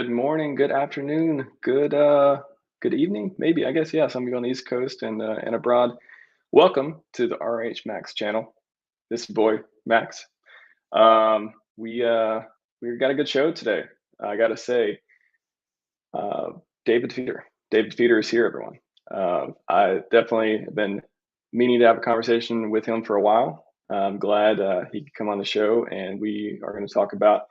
Good morning, good afternoon, good evening, maybe. I guess, yeah, some of you on the East Coast and abroad. Welcome to the RHMax channel. This is boy Max. We got a good show today. I gotta say, uh, David Feeder. David Feeder is here, everyone. I definitely have been meaning to have a conversation with him for a while. I'm glad he could come on the show, and we are going to talk about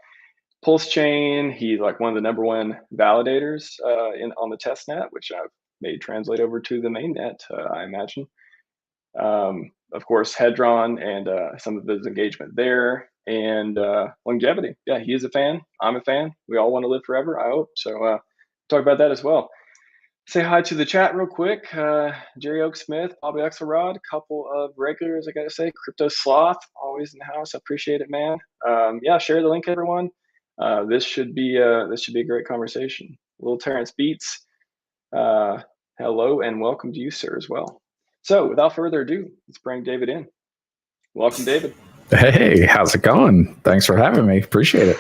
PulseChain. He's like one of the number one validators on the test net, which I've made translate over to the main net, I imagine. Of course, Hedron and some of his engagement there, and longevity. Yeah, he is a fan. I'm a fan. We all want to live forever, I hope. So talk about that as well. Say hi to the chat real quick. Jerry Oak Smith, Bobby Axelrod, couple of regulars, I gotta say. Crypto Sloth, always in the house. I appreciate it, man. Yeah, share the link, everyone. This should be a great conversation. Little Terrence Beats, hello and welcome to you, sir, as well. So without further ado, let's bring David in. Welcome, David. Hey, how's it going? Thanks for having me. Appreciate it.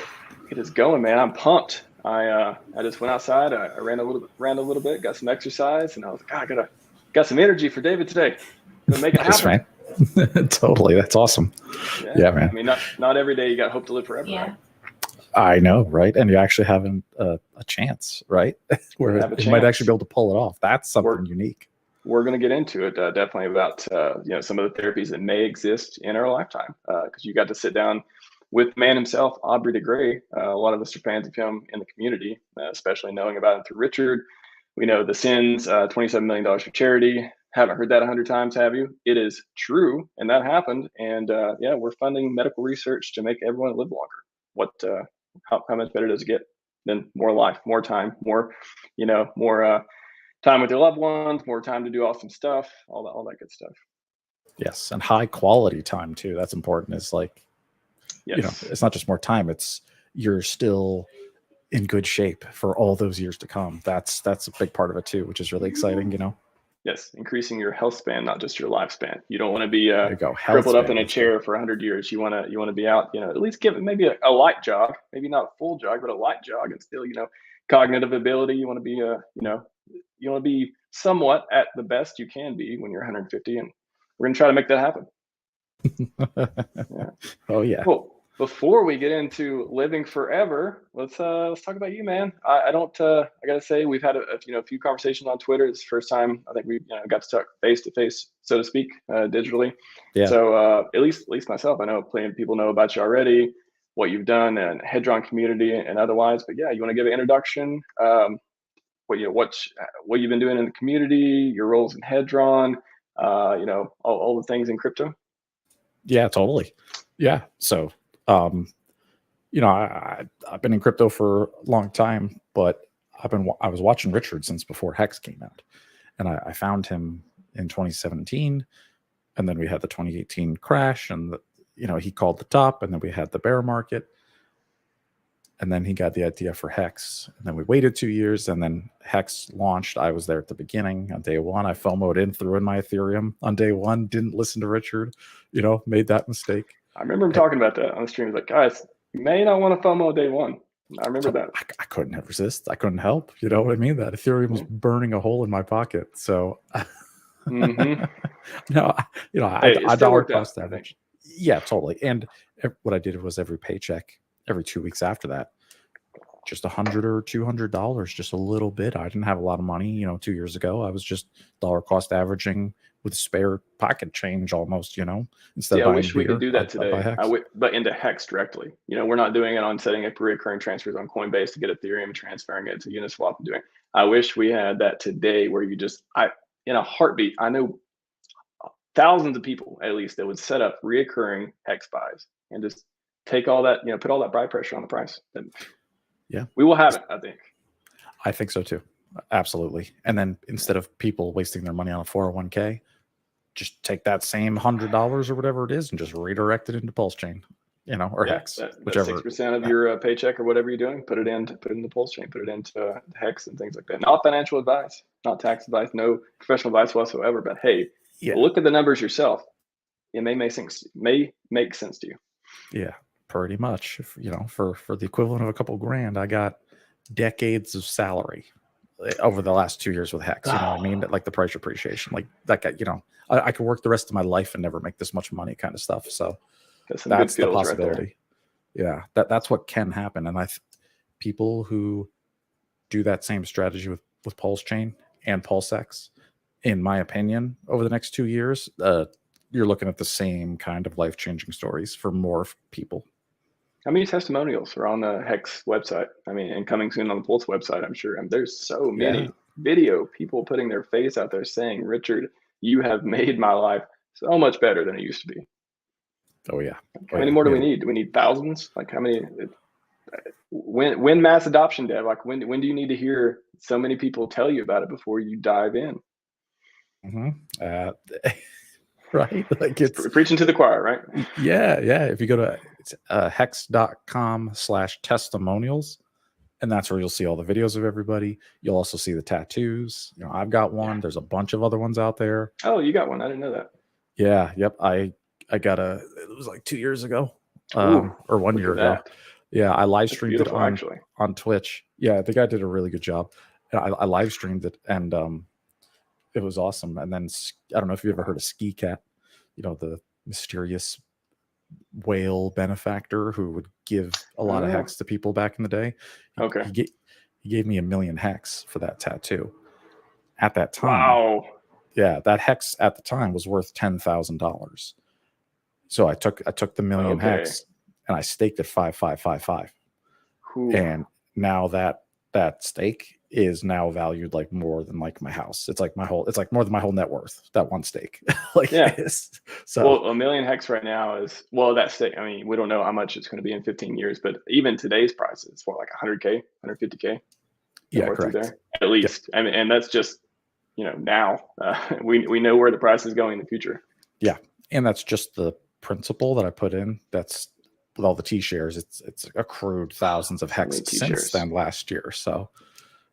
It is going, man. I'm pumped. I just went outside. I ran a little bit, got some exercise, and I was like, I got some energy for David today. Gonna make it happen. Man. Totally. That's awesome. Yeah, man. I mean, not every day you got hope to live forever, right? I know, right? And you actually have a chance, right? Where you might actually be able to pull it off. That's something unique. We're going to get into it definitely about some of the therapies that may exist in our lifetime, because you got to sit down with the man himself, Aubrey de Grey. A lot of us are fans of him in the community, especially knowing about him through Richard. We know the sins, $27 million for charity. Haven't heard that 100 times, have you? It is true, and that happened. And yeah, we're funding medical research to make everyone live longer. How much better does it get than more life, more time, more time with your loved ones, more time to do awesome stuff, all that good stuff. Yes, and high quality time too. That's important. It's like, yes. It's not just more time. It's you're still in good shape for all those years to come. That's a big part of it too, which is really exciting. Yes, increasing your health span, not just your lifespan. You don't want to be crippled up in a chair for 100 years. You want to be out, at least give it maybe a light jog, maybe not a full jog, but a light jog, and still, cognitive ability. You want to be, you want to be somewhat at the best you can be when you're 150, and we're gonna try to make that happen. Yeah. Oh yeah. Cool. Before we get into living forever, let's talk about you, man. I gotta say, we've had a few conversations on Twitter. It's the first time I think we got to talk face to face, so to speak, digitally. Yeah. So at least myself, I know plenty of people know about you already, what you've done and Hedron community and otherwise. But yeah, you want to give an introduction? What you've been doing in the community, your roles in Hedron, all the things in crypto. Yeah, totally. Yeah. So, I've been in crypto for a long time, but I was watching Richard since before Hex came out, and I found him in 2017, and then we had the 2018 crash, and he called the top, and then we had the bear market. And then he got the idea for Hex. And then we waited 2 years, and then Hex launched. I was there at the beginning on day one. I FOMO'd in, threw in my Ethereum on day one, didn't listen to Richard, made that mistake. I remember him talking about that on the stream. He's like, guys, you may not want to FOMO day one. I remember that. I couldn't resist. I couldn't help. You know what I mean? That Ethereum was burning a hole in my pocket. So, mm-hmm. I dollar cost average. Yeah, totally. And what I did was every paycheck, every 2 weeks after that, just $100 or $200, just a little bit. I didn't have a lot of money, 2 years ago. I was just dollar cost averaging with spare pocket change almost, instead of buying I wish we could do that today. But into Hex directly. We're not doing it on setting up recurring transfers on Coinbase to get Ethereum, transferring it to Uniswap and doing. I wish we had that today where you just, in a heartbeat, I know thousands of people at least that would set up reoccurring Hex buys and just take all that, put all that buy pressure on the price. Yeah, we will have it. I think so too. Absolutely. And then instead of people wasting their money on a 401k, just take that same $100 or whatever it is and just redirect it into PulseChain, or Hex, whichever. 6% of your paycheck or whatever you're doing, put it into PulseChain, put it into Hex and things like that. Not financial advice, not tax advice, no professional advice whatsoever. But hey, look at the numbers yourself. It may make sense to you. Yeah, pretty much. For the equivalent of a couple grand, I got decades of salary over the last 2 years with Hex. You know what I mean? Like the price appreciation, like that guy, you know, I could work the rest of my life and never make this much money kind of stuff. So that's the possibility. Right, yeah, that's what can happen. And people who do that same strategy with PulseChain and PulseX, in my opinion, over the next 2 years, you're looking at the same kind of life-changing stories for more people. How many testimonials are on the Hex website? I mean, and coming soon on the Pulse website, I'm sure. There's so many video people putting their face out there saying, Richard, you have made my life so much better than it used to be. Oh, yeah. How many more do we need? Do we need thousands? Like how many? When mass adoption, Dev? Like when do you need to hear so many people tell you about it before you dive in? Right, like it's preaching to the choir, right? Yeah. If you go to hex.com/testimonials, and that's where you'll see all the videos of everybody. You'll also see the tattoos. You know, I've got one. There's a bunch of other ones out there. Oh, you got one? I didn't know that. Yeah. Yep. I got it was like 2 years ago, or 1 year ago. Yeah, I live streamed it on Twitch. Yeah, the guy did a really good job. I live streamed it, and it was awesome. And then I don't know if you've ever heard of Ski Cat, you know, the mysterious whale benefactor who would give a lot of Hex to people back in the day. He gave me 1 million Hex for that tattoo. At that time, wow. Yeah, that Hex at the time was worth $10,000. So I took the 1 million Hex and I staked at 5,555. And now that stake is now valued like more than like my house. It's like more than my whole net worth, that one stake. So 1 million Hex right now is, that stake, I mean, we don't know how much it's going to be in 15 years, but even today's price is for like 100K, 150K. Yeah, correct. There, at least. Yep. I mean, and that's just, you know, now we know where the price is going in the future. Yeah. And that's just the principal that I put in. That's with all the T shares. It's accrued thousands of Hex since then last year. So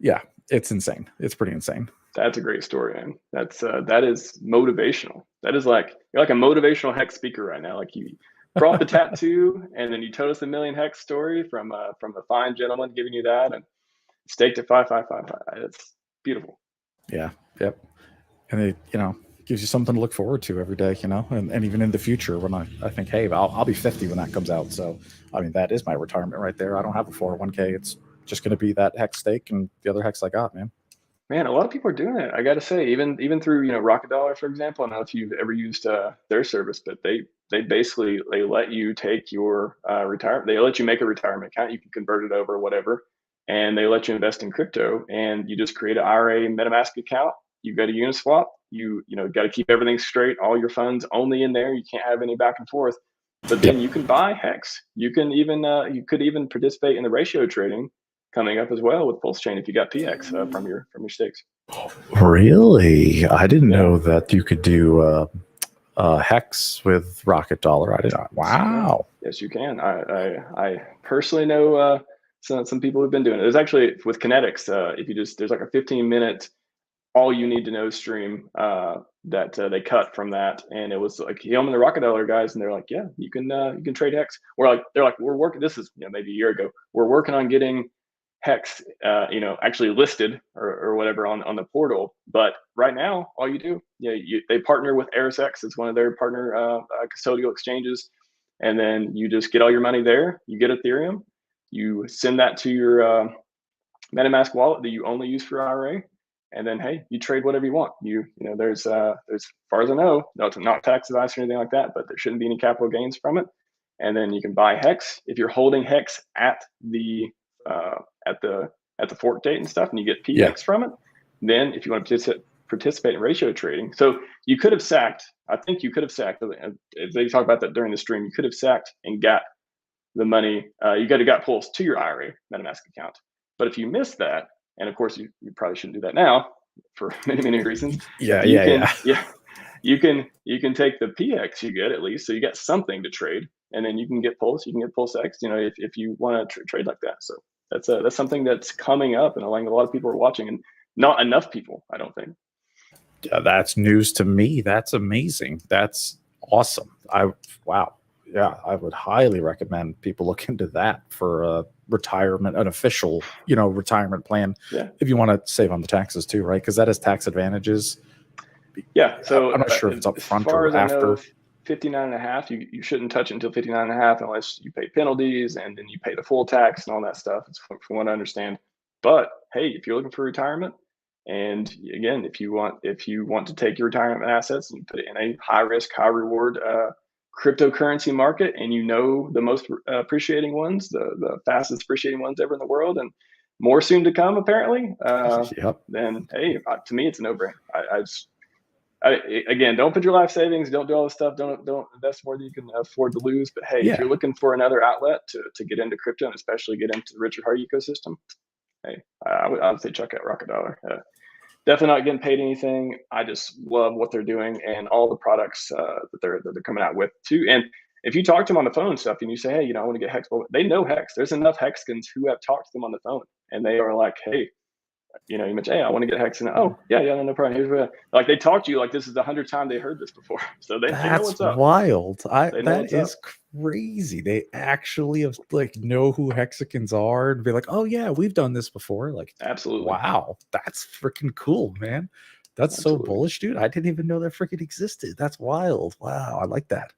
yeah, it's insane. It's pretty insane. That's a great story, man. That is motivational. That is like, you're like a motivational Hex speaker right now. Like you brought the tattoo and then you told us the 1 million Hex story from a fine gentleman giving you that and staked at 5,555. It's beautiful. Yeah. Yep. And it, you know, gives you something to look forward to every day, you know, and even in the future when I think, hey, I'll be 50 when that comes out. So, I mean, that is my retirement right there. I don't have a 401k. It's just going to be that Hex stake and the other Hex I got, man. Man, a lot of people are doing it. I got to say, even through, you know, Rocket Dollar, for example. I don't know if you've ever used their service, but they basically, they let you take your retirement. They let you make a retirement account. You can convert it over, whatever, and they let you invest in crypto. And you just create an IRA MetaMask account. You go to Uniswap. You got to keep everything straight. All your funds only in there. You can't have any back and forth. But then you can buy Hex. You can even you could even participate in the ratio trading coming up as well with PulseChain if you got PX from your stakes. Really? I didn't know that you could do Hex with Rocket Dollar. I did not. Wow. Yes, you can. I personally know some people who've been doing it. There's actually with Kinetics, if you there's like a 15-minute all you need to know stream that they cut from that, and it was like him and the Rocket Dollar guys, and they're like, yeah, you can trade Hex. They're like, we're working. This is maybe a year ago. We're working on getting Hex, actually listed or whatever on the portal. But right now, all you do, they partner with RHMax. It's one of their partner custodial exchanges, and then you just get all your money there. You get Ethereum. You send that to your MetaMask wallet that you only use for IRA. And then, hey, you trade whatever you want. There's as far as I know, no, it's not tax advice or anything like that, but there shouldn't be any capital gains from it. And then you can buy Hex if you're holding Hex at the fork date and stuff, and you get PX from it. Then, if you want to participate in ratio trading, so you could have sacked. I think you could have sacked. They talk about that during the stream. You could have sacked and got the money. You got Pulse to your IRA MetaMask account. But if you missed that, and of course, you probably shouldn't do that now for many reasons. You can take the PX you get at least, so you got something to trade, and then you can get Pulse. You can get PulseX. If you want to trade like that. So that's something that's coming up, and a lot of people are watching, and not enough people, I don't think. Yeah, that's news to me. That's amazing. That's awesome. Wow. yeah, I would highly recommend people look into that for a retirement, an official, retirement plan. Yeah. If you want to save on the taxes too, right? Because that has tax advantages. Yeah. So I'm not sure if it's up as front far or as I know, after. 59 and a half, you shouldn't touch it until 59 and a half unless you pay penalties and then you pay the full tax and all that stuff. It's from what I understand. But hey, if you're looking for retirement, and again, if you want to take your retirement assets and put it in a high risk, high reward cryptocurrency market, and the most appreciating ones, the fastest appreciating ones ever in the world, and more soon to come apparently, Yep. then hey, to me it's a no-brainer. Again, don't put your life savings, don't do all this stuff, don't invest more than you can afford to lose. But hey, if Yeah. you're looking for another outlet to get into crypto and especially get into the Richard Heart ecosystem, hey, I would say check out Rocket Dollar. Definitely not getting paid anything. I just love what they're doing and all the products that they're coming out with too. And if you talk to them on the phone and stuff, and you say, hey, I want to get Hex, well, they know Hex. There's enough Hexicans who have talked to them on the phone, and they are like, hey, you mentioned, hey, I want to get Hex, and oh yeah, no problem. Here's what, like, they talk to you like this is the 100th time they heard this before, so they know what's up. Wild. They know That is crazy. They actually have know who Hexicans are and be like, oh yeah, we've done this before. Like, absolutely. Wow, that's freaking cool, man. That's Absolutely. so bullish, dude. I didn't even know that freaking existed. That's wild. Wow, I like that.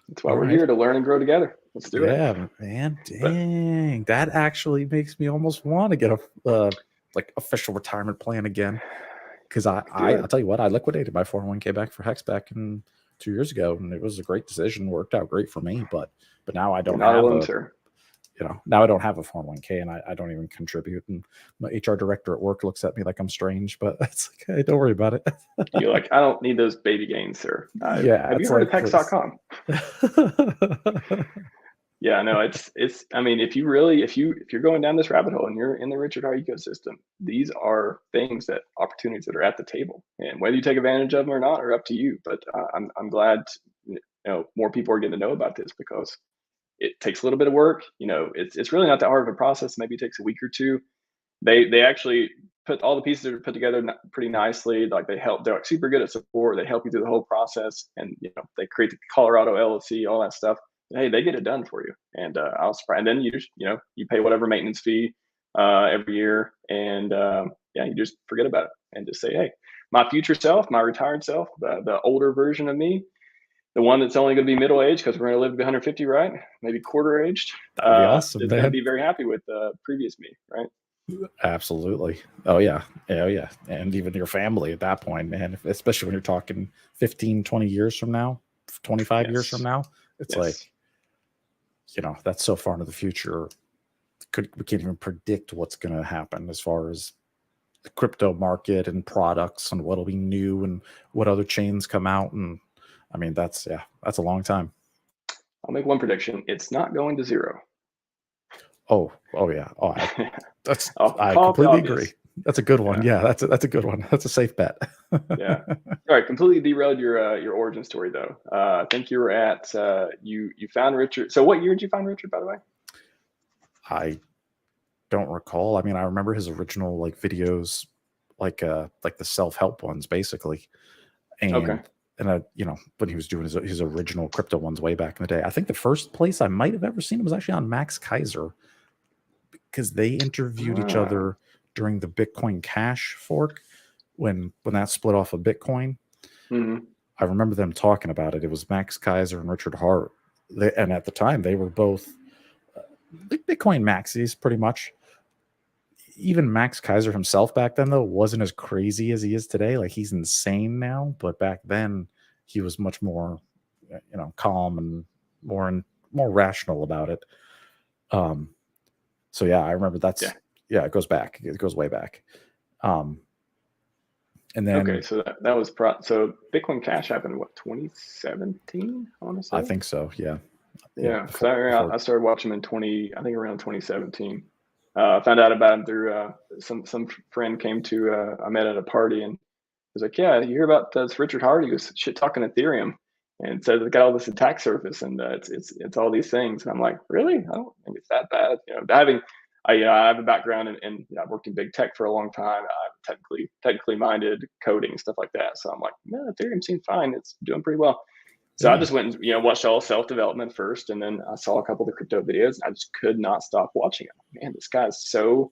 That's why we're here, to learn and grow together. Let's do it. Yeah, man. Dang, that actually makes me almost want to get a official retirement plan again. Because I'll tell you what, I liquidated my 401k back for Hex back in 2 years ago, and it was a great decision. Worked out great for me, but now I don't You're not have alone, sir. Now I don't have a 401k, and I don't even contribute. And my HR director at work looks at me like I'm strange, but it's like, hey, don't worry about it. You're like, I don't need those baby gains, sir. Yeah. Have you heard of Hex.com? Yeah, no, it's. I mean, if you're going down this rabbit hole and you're in the Richard Heart ecosystem, these are opportunities that are at the table, and whether you take advantage of them or not are up to you. But I'm glad more people are getting to know about this, because it takes a little bit of work. It's really not that hard of a process. Maybe it takes a week or two. They actually put all the pieces that are put together pretty nicely. Like they're like super good at support. They help you through the whole process, and they create the Colorado LLC, all that stuff. Hey, they get it done for you, and I was surprised. And then you just you pay whatever maintenance fee every year, and you just forget about it and just say, hey, my future self, my retired self, the older version of me, the one that's only going to be middle aged because we're going to live to be 150, right? Maybe quarter aged. That'd be awesome, is going to be very happy with previous me, right? Absolutely. Oh yeah. And even your family at that point, man, especially when you're talking 15, 20 years from now, 25 years from now, it's like, that's so far into the future. We can't even predict what's going to happen as far as the crypto market and products and what'll be new and what other chains come out. And I mean, that's a long time. I'll make one prediction. It's not going to zero. Oh yeah. Oh, I completely agree. That's a good one. Yeah, that's a good one. That's a safe bet. Yeah. All right. Completely derailed your origin story though. I think you were at you found Richard. So what year did you find Richard, by the way? I don't recall. I mean, I remember his original videos, like the self-help ones, basically. And okay. And when he was doing his original crypto ones way back in the day, I think the first place I might have ever seen him was actually on Max Kaiser, because they interviewed each other during the Bitcoin Cash fork when that split off of Bitcoin. Mm-hmm. I remember them talking about it. It was Max Kaiser and Richard Heart, and at the time they were both Bitcoin maxis, pretty much. Even Max Kaiser himself back then, though, wasn't as crazy as he is today. Like, he's insane now, but back then he was much more, calm and more rational about it. So yeah, I remember it goes back. It goes way back. And then okay, so that was so Bitcoin Cash happened in what, 2017? I want to say. I think so. Yeah. Yeah. I started watching him I think around 2017. Found out about him through some friend came to I met at a party, and was like, yeah, you hear about this Richard Heart? He was shit talking Ethereum and said it's got all this attack surface, and it's all these things. And I'm like, really? I don't think it's that bad. I have a background in I've worked in big tech for a long time. I'm technically minded, coding, stuff like that. So I'm like, no, Ethereum seems fine. It's doing pretty well. So I just went and watched all self-development first, and then I saw a couple of the crypto videos. And I just could not stop watching it. Man, this guy's so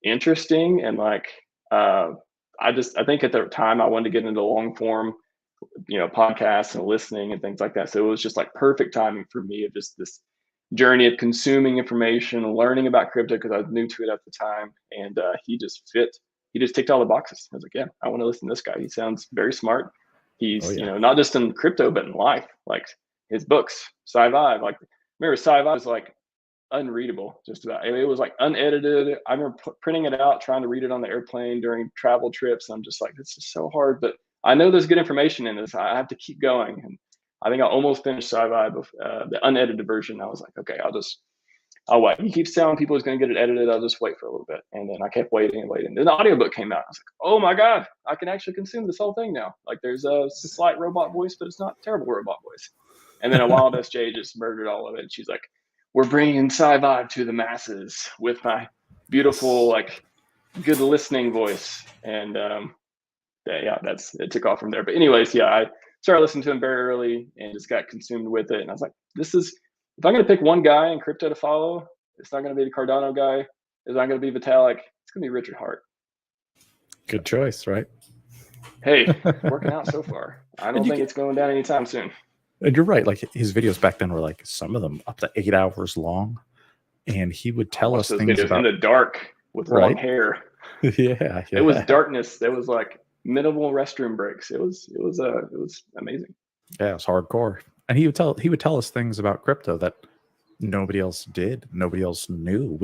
interesting, and like I think at the time I wanted to get into long form, podcasts and listening and things like that. So it was just like perfect timing for me of just this journey of consuming information, learning about crypto because I was new to it at the time, and he just ticked all the boxes. I was like, yeah, I want to listen to this guy. He sounds very smart. He's not just in crypto but in life. Like his books, Scivive. Like remember, Scivive was like unreadable, just about. It was like unedited. I remember printing it out, trying to read it on the airplane during travel trips. I'm just like, this is so hard, but I know there's good information in this. I have to keep going. And I think I almost finished Scivive, the unedited version. I was like, okay, I'll wait. He keeps telling people he's going to get it edited. I'll just wait for a little bit. And then I kept waiting and waiting. Then the audiobook came out. I was like, oh my God, I can actually consume this whole thing now. Like there's a slight robot voice, but it's not terrible robot voice. And then a wild SJ just murdered all of it. She's like, we're bringing Scivive to the masses with my beautiful, like good listening voice. And it took off from there. But anyways, I started listening to him very early and just got consumed with it. And I was like, if I'm going to pick one guy in crypto to follow, it's not going to be the Cardano guy. It's not going to be Vitalik. It's going to be Richard Heart. Good choice, right? Hey, working out so far. I don't think it's going down anytime soon. And you're right. Like his videos back then were like some of them up to 8 hours long. And he would tell us things about in the dark with long hair. Yeah. It was darkness. There was like minimal restroom breaks. It was amazing. Yeah, it was hardcore. And he would tell us things about crypto that nobody else did. Nobody else knew.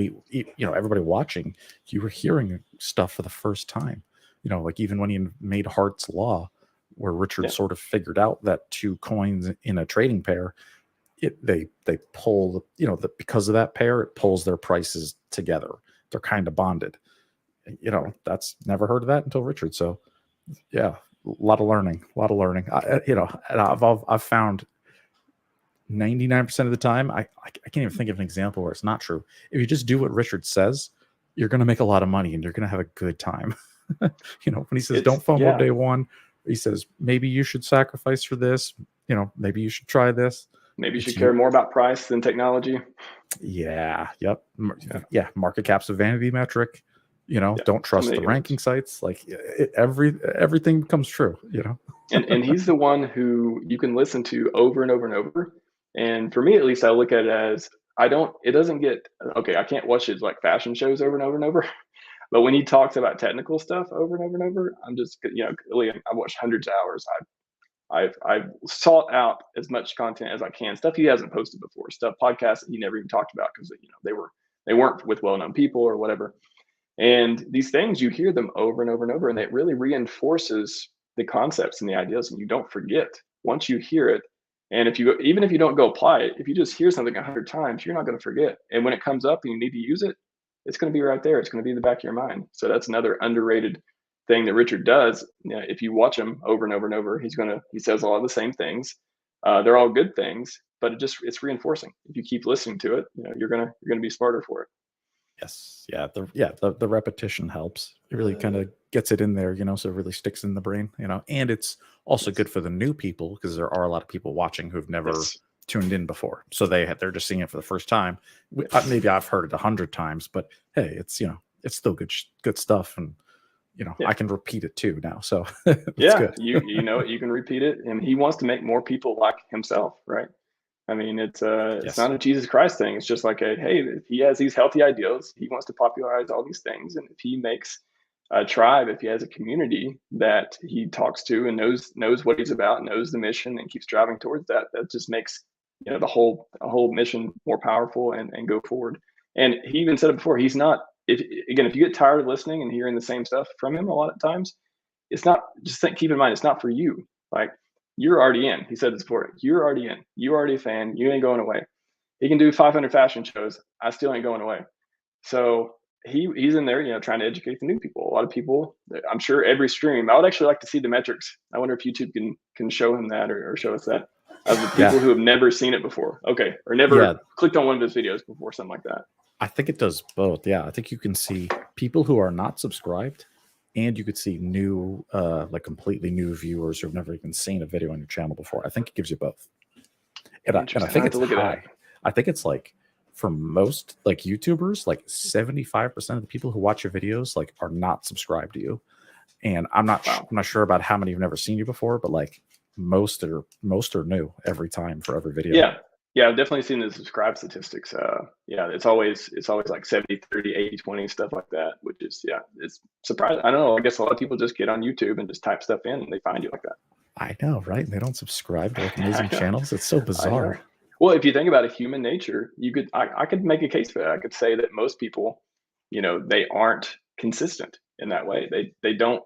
Everybody watching, you were hearing stuff for the first time. Like even when he made Hart's Law, where Richard sort of figured out that two coins in a trading pair, they pull, because of that pair, it pulls their prices together. They're kind of bonded. That's never heard of that until Richard. So yeah, a lot of learning. I've found 99% of the time, I can't even think of an example where it's not true. If you just do what Richard says, you're going to make a lot of money and you're going to have a good time. When he says, don't FOMO day one, he says, maybe you should sacrifice for this. Maybe you should try this. Maybe you should care more about price than technology. Yeah. Yep. Yeah. Market cap's a vanity metric. Don't trust the ranking sites. Like everything becomes true, and he's the one who you can listen to over and over and over. And for me, at least, I look at it as I can't watch his like fashion shows over and over and over. But when he talks about technical stuff over and over and over, I'm just, I've watched hundreds of hours. I've sought out as much content as I can, stuff he hasn't posted before, podcasts that he never even talked about because they weren't with well-known people or whatever. And these things, you hear them over and over and over, and it really reinforces the concepts and the ideas, and you don't forget once you hear it. And even if you don't go apply it, if you just hear something 100 times, you're not going to forget. And when it comes up and you need to use it, it's going to be right there. It's going to be in the back of your mind. So that's another underrated thing that Richard does. If you watch him over and over and over, he says a lot of the same things. They're all good things, but it's reinforcing. If you keep listening to it, you're gonna be smarter for it. Yes. Yeah. The repetition helps. It really kind of gets it in there, so it really sticks in the brain, and it's also good for the new people because there are a lot of people watching who've never tuned in before. So they're just seeing it for the first time. Maybe I've heard it 100 times, but hey, it's still good stuff. And, I can repeat it too now. So good. You can repeat it, and he wants to make more people like himself. Right. I mean, it's not a Jesus Christ thing. It's just like if he has these healthy ideals, he wants to popularize all these things. And if he makes a tribe, if he has a community that he talks to and knows what he's about, knows the mission, and keeps driving towards that just makes the whole mission more powerful and go forward. And he even said it before. He's not. If you get tired of listening and hearing the same stuff from him a lot of times, it's not. Keep in mind, it's not for you. Like. You're already in. He said this before. You're already in. You're already a fan. You ain't going away. He can do 500 fashion shows. I still ain't going away. So he's in there, trying to educate the new people. A lot of people, I'm sure every stream, I would actually like to see the metrics. I wonder if YouTube can show him that or show us that of the people who have never seen it before. Okay. Or never clicked on one of his videos before, something like that. I think it does both. Yeah. I think you can see people who are not subscribed and you could see new, like completely new viewers who've never even seen a video on your channel before. I think it gives you both. And I think it's high. I think it's like, for most like YouTubers, like 75% of the people who watch your videos like are not subscribed to you. And I'm not sure about how many have never seen you before, but like most are new every time for every video. Yeah, I've definitely seen the subscribe statistics. Yeah, it's always like 70, 30, 80, 20, stuff like that, which is, it's surprising. I don't know. I guess a lot of people just get on YouTube and just type stuff in and they find you like that. I know, right? They don't subscribe to like amazing channels. It's so bizarre. Well, if you think about it, human nature, I could make a case for that. I could say that most people, they aren't consistent in that way. They don't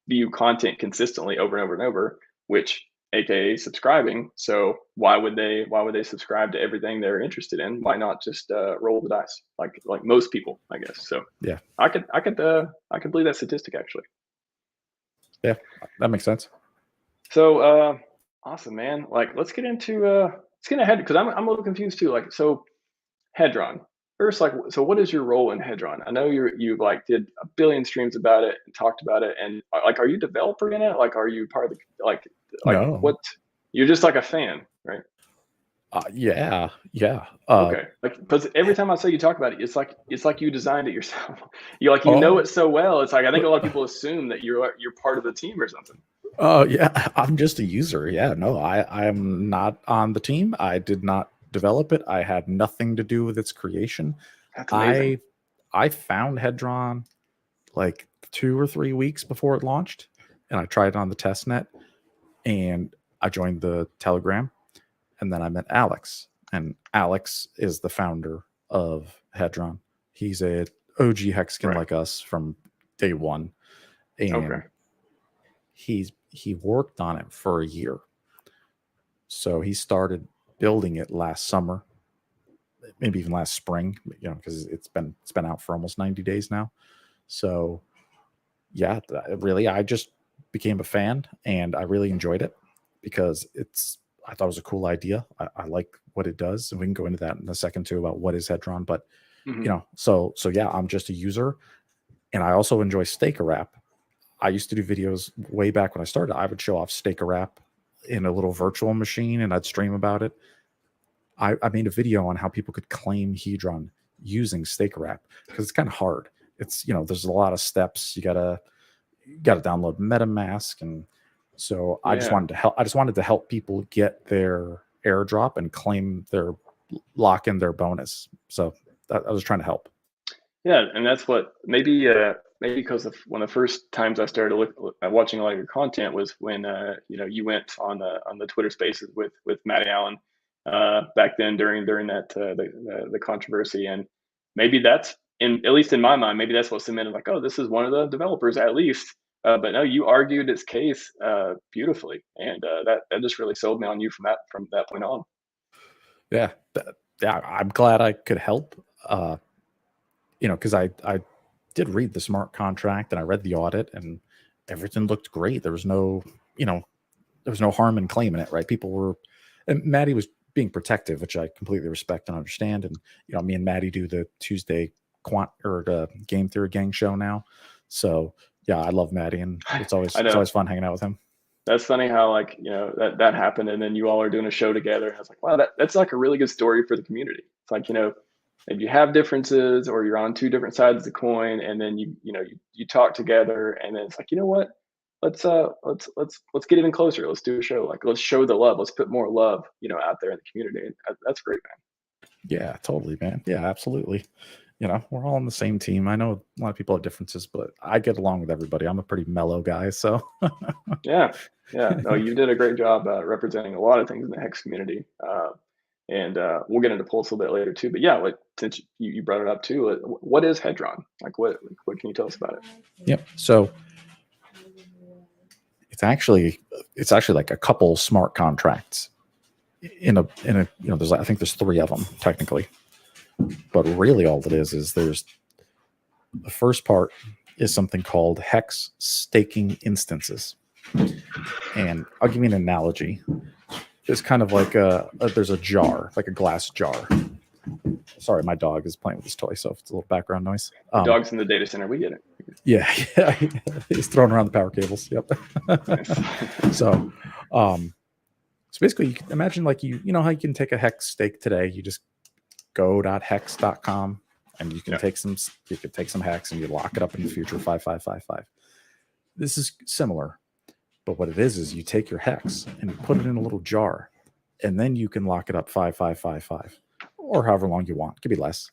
view content consistently over and over and over, which aka subscribing. So why would they subscribe to everything they're interested in? Why not just roll the dice like most people, I guess. So yeah, I could believe that statistic actually. Yeah, that makes sense. So awesome, man. Like let's get ahead, because I'm a little confused too. Like, so Hedron. First, like, so what is your role in Hedron? I know you like did a billion streams about it and talked about it, and like, are you a developer in it? Like, are you part of the like no. What? You're just like a fan, right? Yeah. Okay, like, because every time I say you talk about it, it's like you designed it yourself. You know it so well. It's like I think a lot of people assume that you're part of the team or something. Oh yeah, I'm just a user. Yeah, no, I am not on the team. I did not develop it. I had nothing to do with its creation. That's amazing. I found Hedron like 2 or 3 weeks before it launched, and I tried it on the test net, and I joined the Telegram, and then I met Alex, and Alex is the founder of Hedron. He's a OG Hexkin like us from day one, and he worked on it for a year. So he started building it last summer, maybe even last spring, because it's been out for almost 90 days now. So yeah, really, I just became a fan and I really enjoyed it because I thought it was a cool idea. I like what it does, and we can go into that in a second too about what is Hedron. But so yeah, I'm just a user, and I also enjoy Staker Wrap. I used to do videos way back when I started. I would show off Staker Wrap in a little virtual machine, and I'd stream about it. I made a video on how people could claim Hedron using Staker Wrap because it's kind of hard. It's there's a lot of steps. You gotta download MetaMask, and so I just wanted to help people get their airdrop and claim lock in their bonus. So I was trying to help. Yeah, and that's what maybe because of one of the first times I started watching a lot of your content was when you went on the Twitter Spaces with Matty Allen back then during that the controversy, and maybe that's at least in my mind, maybe that's what cemented like, oh, this is one of the developers at least. But no, you argued its case beautifully, and that just really sold me on you from that point on. Yeah, I'm glad I could help. Because I did read the smart contract and I read the audit, and everything looked great. There was no harm in claiming it, right? And Maddie was being protective, which I completely respect and understand. And me and Maddie do the Tuesday the Game Theory Gang show now. So yeah, I love Maddie, and it's always fun hanging out with him. That's funny how that happened, and then you all are doing a show together. And I was like, wow, that's like a really good story for the community. It's like, if you have differences or you're on two different sides of the coin, and then you talk together, and then it's like, what, let's get even closer. Let's do a show. Like, let's show the love. Let's put more love, out there in the community. And that's great, man. Yeah, totally, man. Yeah, absolutely. We're all on the same team. I know a lot of people have differences, but I get along with everybody. I'm a pretty mellow guy, so. Yeah. No, you did a great job representing a lot of things in the Hex community. And we'll get into Pulse a little bit later too. But yeah, like, since you brought it up too, what is Hedron? Like, what can you tell us about it? Yep. So it's actually like a couple smart contracts in a I think there's 3 of them technically, but really all it is there's the first part is something called Hex staking instances, and I'll give you an analogy. It's kind of like there's a jar, like a glass jar. Sorry, my dog is playing with his toy, so if it's a little background noise. Dog's in the data center. We get it. Yeah, he's throwing around the power cables. Yep. So, so basically, you can imagine like you know how you can take a hex stake today. You just go.hex.com and you can take some hex and you lock it up in the future 5555. This is similar, but what it is you take your hex and you put it in a little jar, and then you can lock it up 5555 or however long you want. It could be less.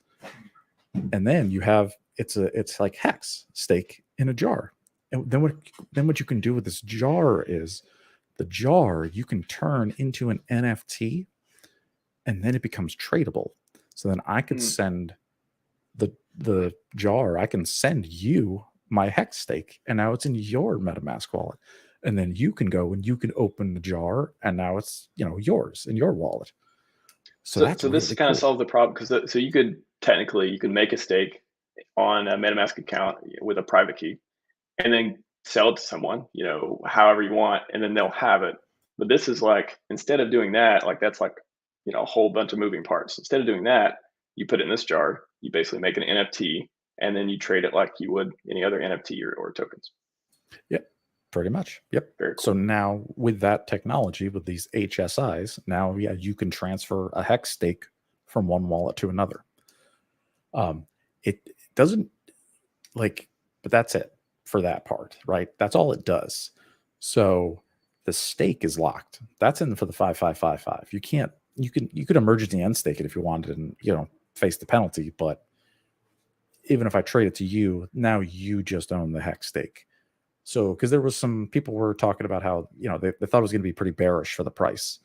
And then you have it's like hex stake in a jar. And then what you can do with this jar is the jar you can turn into an NFT, and then it becomes tradable. So then I could send the jar, I can send you my hex stake, and now it's in your MetaMask wallet. And then you can go and you can open the jar, and now it's yours in your wallet. So that's so this really kind of cool. solved the problem, because so you could make a stake on a MetaMask account with a private key, and then sell it to someone, however you want, and then they'll have it. But this is like, instead of doing that, like that's like, a whole bunch of moving parts. Instead of doing that, you put it in this jar, you basically make an NFT, and then you trade it like you would any other NFT or tokens. Yep, pretty much. Yep. Very cool. So now with that technology, with these HSIs, now you can transfer a hex stake from one wallet to another. It doesn't but that's it for that part, right? That's all it does. So the stake is locked. That's in for the 5555. You could emergency unstake it if you wanted and face the penalty, but even if I trade it to you, now you just own the hex stake. So because there was some people were talking about how they thought it was going to be pretty bearish for the price,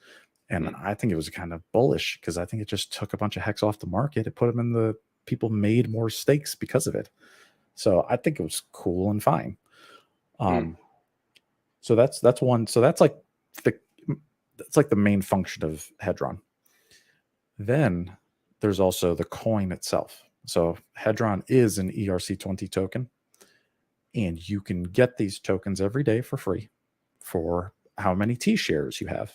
and I think it was kind of bullish because I think it just took a bunch of hex off the market. It put them in the people made more stakes because of it. So I think it was cool and fine. So that's one. So that's like the main function of Hedron. Then there's also the coin itself. So Hedron is an ERC20 token, and you can get these tokens every day for free for how many T shares you have.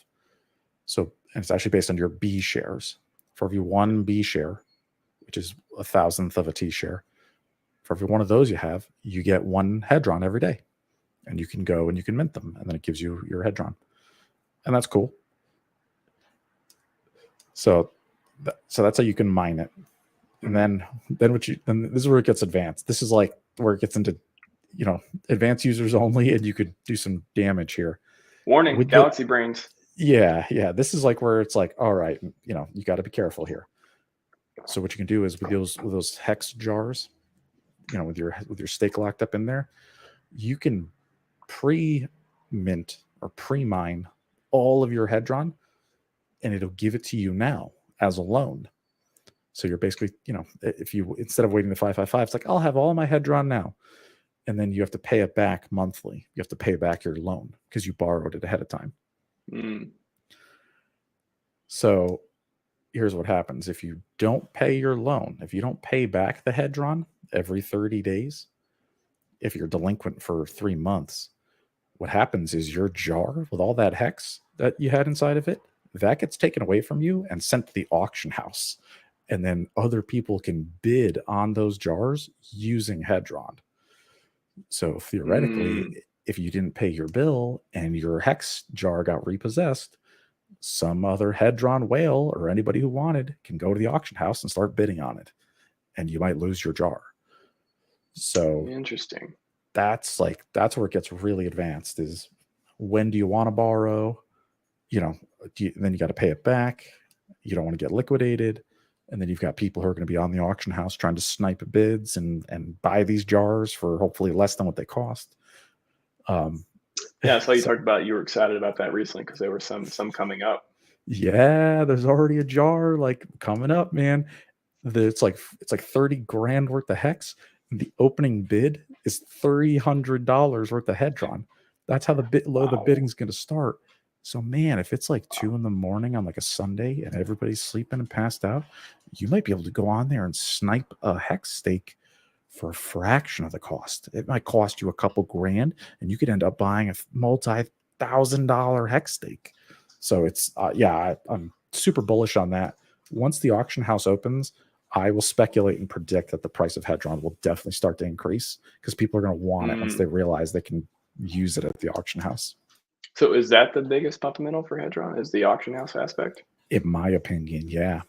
So it's actually based on your B shares. For every one B share, which is 1,000th of a T share, for every one of those you have, you get one Hedron every day. And you can go and you can mint them, and then it gives you your Hedron. And that's cool. So that's how you can mine it. And then this is where it gets advanced. This is like where it gets into advanced users only, and you could do some damage here. Warning, with galaxy brains. Yeah. This is like where it's like, all right, you got to be careful here. So what you can do is with those hex jars, with your stake locked up in there, you can pre-mint or pre-mine all of your Hedron, and it'll give it to you now as a loan. So you're basically, if you, instead of waiting the 555, it's like, I'll have all my Hedron now. And then you have to pay it back monthly. You have to pay back your loan because you borrowed it ahead of time. So here's what happens. If you don't pay your loan, if you don't pay back the Hedron every 30 days, if you're delinquent for 3 months, what happens is your jar with all that hex that you had inside of it, that gets taken away from you and sent to the auction house. And then other people can bid on those jars using Hedron. So theoretically, if you didn't pay your bill and your hex jar got repossessed, some other Hedron whale or anybody who wanted can go to the auction house and start bidding on it, and you might lose your jar. So interesting. That's where it gets really advanced, is when do you want to borrow? Then you got to pay it back. You don't want to get liquidated. And then you've got people who are going to be on the auction house trying to snipe bids and buy these jars for hopefully less than what they cost. Yeah, I saw you talked about, you were excited about that recently because there were some coming up. Yeah, there's already a jar like coming up, man. It's like 30 grand worth of hex. The opening bid is $300 worth of Hedron. That's how the bidding's going to start. So man, if it's like 2 a.m. on like a Sunday and everybody's sleeping and passed out, you might be able to go on there and snipe a hex stake for a fraction of the cost. It might cost you a couple grand, and you could end up buying a multi-$1,000 hex stake. So it's I'm super bullish on that. Once the auction house opens, I will speculate and predict that the price of Hedron will definitely start to increase because people are going to want it once they realize they can use it at the auction house. So is that the biggest fundamental for Hedron? Is the auction house aspect? In my opinion, yeah.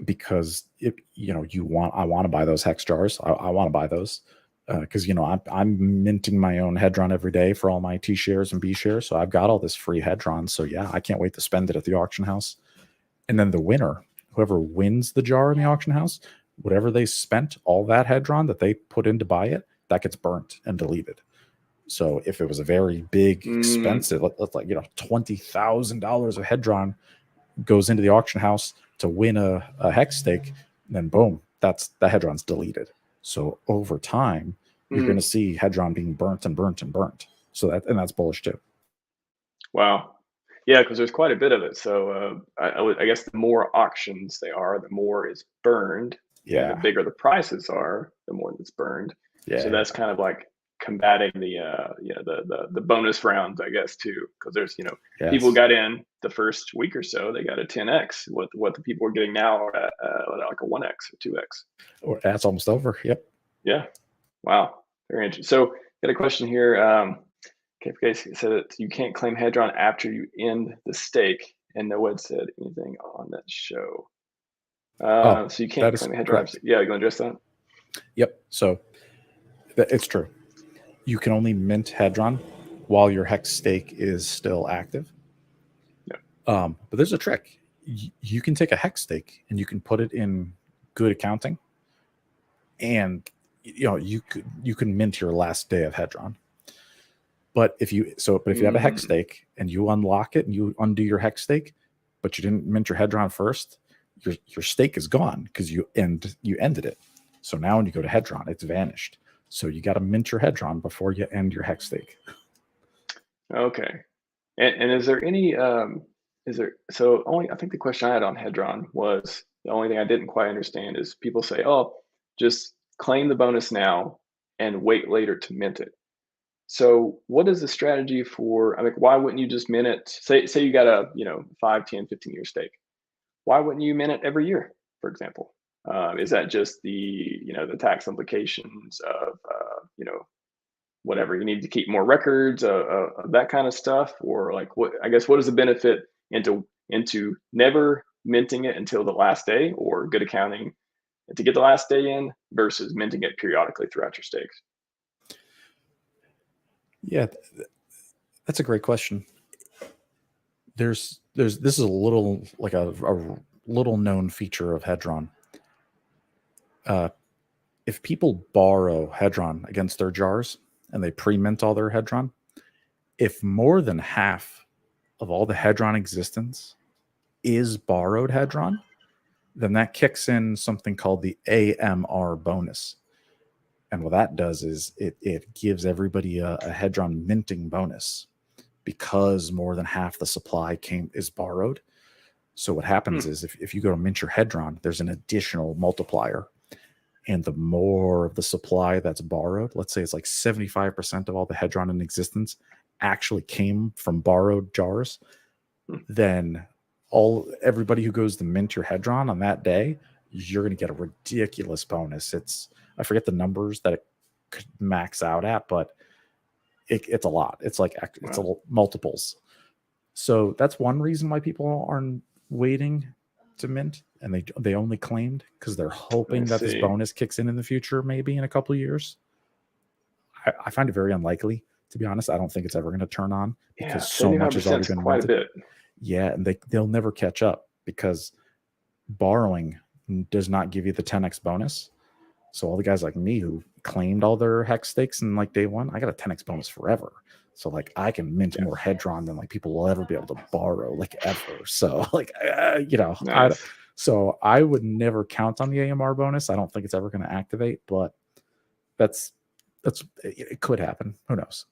Because if I want to buy those hex jars. I want to buy those because I'm minting my own Hedron every day for all my T shares and B shares. So I've got all this free Hedron. So yeah, I can't wait to spend it at the auction house. And then the winner, whoever wins the jar in the auction house, whatever they spent, all that Hedron that they put in to buy it, that gets burnt and deleted. So if it was a very big, expensive, like $20,000 of Hedron goes into the auction house to win a hex stake, then boom, that Hedron's deleted. So over time, you're going to see Hedron being burnt and burnt and burnt. So that's bullish too. Wow. Yeah, because there's quite a bit of it. So I guess the more auctions they are, the more is burned. Yeah. And the bigger the prices are, the more that's burned. Yeah. So that's kind of like combating the bonus rounds, I guess, too, because there's people got in the first week or so, they got a 10x. What the people are getting now are at like a 1x or 2x. Or that's almost over. Yep. Yeah. Wow. Very interesting. So got a question here. KFK said that you can't claim Hedron after you end the stake, and no one said anything on that show. So you can't claim Hedron. Yeah, you going to address that? Yep. So it's true. You can only mint Hedron while your hex stake is still active. Yep. But there's a trick. You can take a hex stake and you can put it in good accounting, and you can mint your last day of Hedron. But if you have a hex stake and you unlock it and you undo your hex stake, but you didn't mint your Hedron first, your stake is gone because you ended it. So now when you go to Hedron, it's vanished. So you got to mint your Hedron before you end your hex stake. Okay. And is there any I think the question I had on Hedron was, the only thing I didn't quite understand is people say, oh, just claim the bonus now and wait later to mint it. So what is the strategy for, why wouldn't you just mint it? Say you got a 5, 10, 15-year stake. Why wouldn't you mint it every year, for example? Is that just the tax implications of whatever, you need to keep more records of that kind of stuff, or like what is the benefit into never minting it until the last day, or good accounting to get the last day in versus minting it periodically throughout your stakes? Yeah, that's a great question. This is a little like a little known feature of Hedron. If people borrow Hedron against their jars and they pre-mint all their Hedron, if more than half of all the Hedron existence is borrowed Hedron, then that kicks in something called the AMR bonus. And what that does is it gives everybody a Hedron minting bonus because more than half the supply is borrowed. So what happens is if you go to mint your Hedron, there's an additional multiplier. And the more of the supply that's borrowed, let's say it's like 75% of all the Hedron in existence actually came from borrowed jars, then everybody who goes to mint your Hedron on that day, you're going to get a ridiculous bonus. I forget the numbers that it could max out at, but it's a lot. It's like it's multiples. So that's one reason why people aren't waiting to mint, and they only claimed because they're hoping that this bonus kicks in the future, maybe in a couple of years. I find it very unlikely, to be honest. I don't think it's ever going to turn on because so much has already been quite minted. A bit. Yeah, and they'll never catch up because borrowing does not give you the 10x bonus. So all the guys like me who claimed all their hex stakes in like day one, I got a 10x bonus forever. So like I can mint more Hedron than like people will ever be able to borrow like ever. So like nice. So I would never count on the AMR bonus. I don't think it's ever going to activate, but it could happen. Who knows?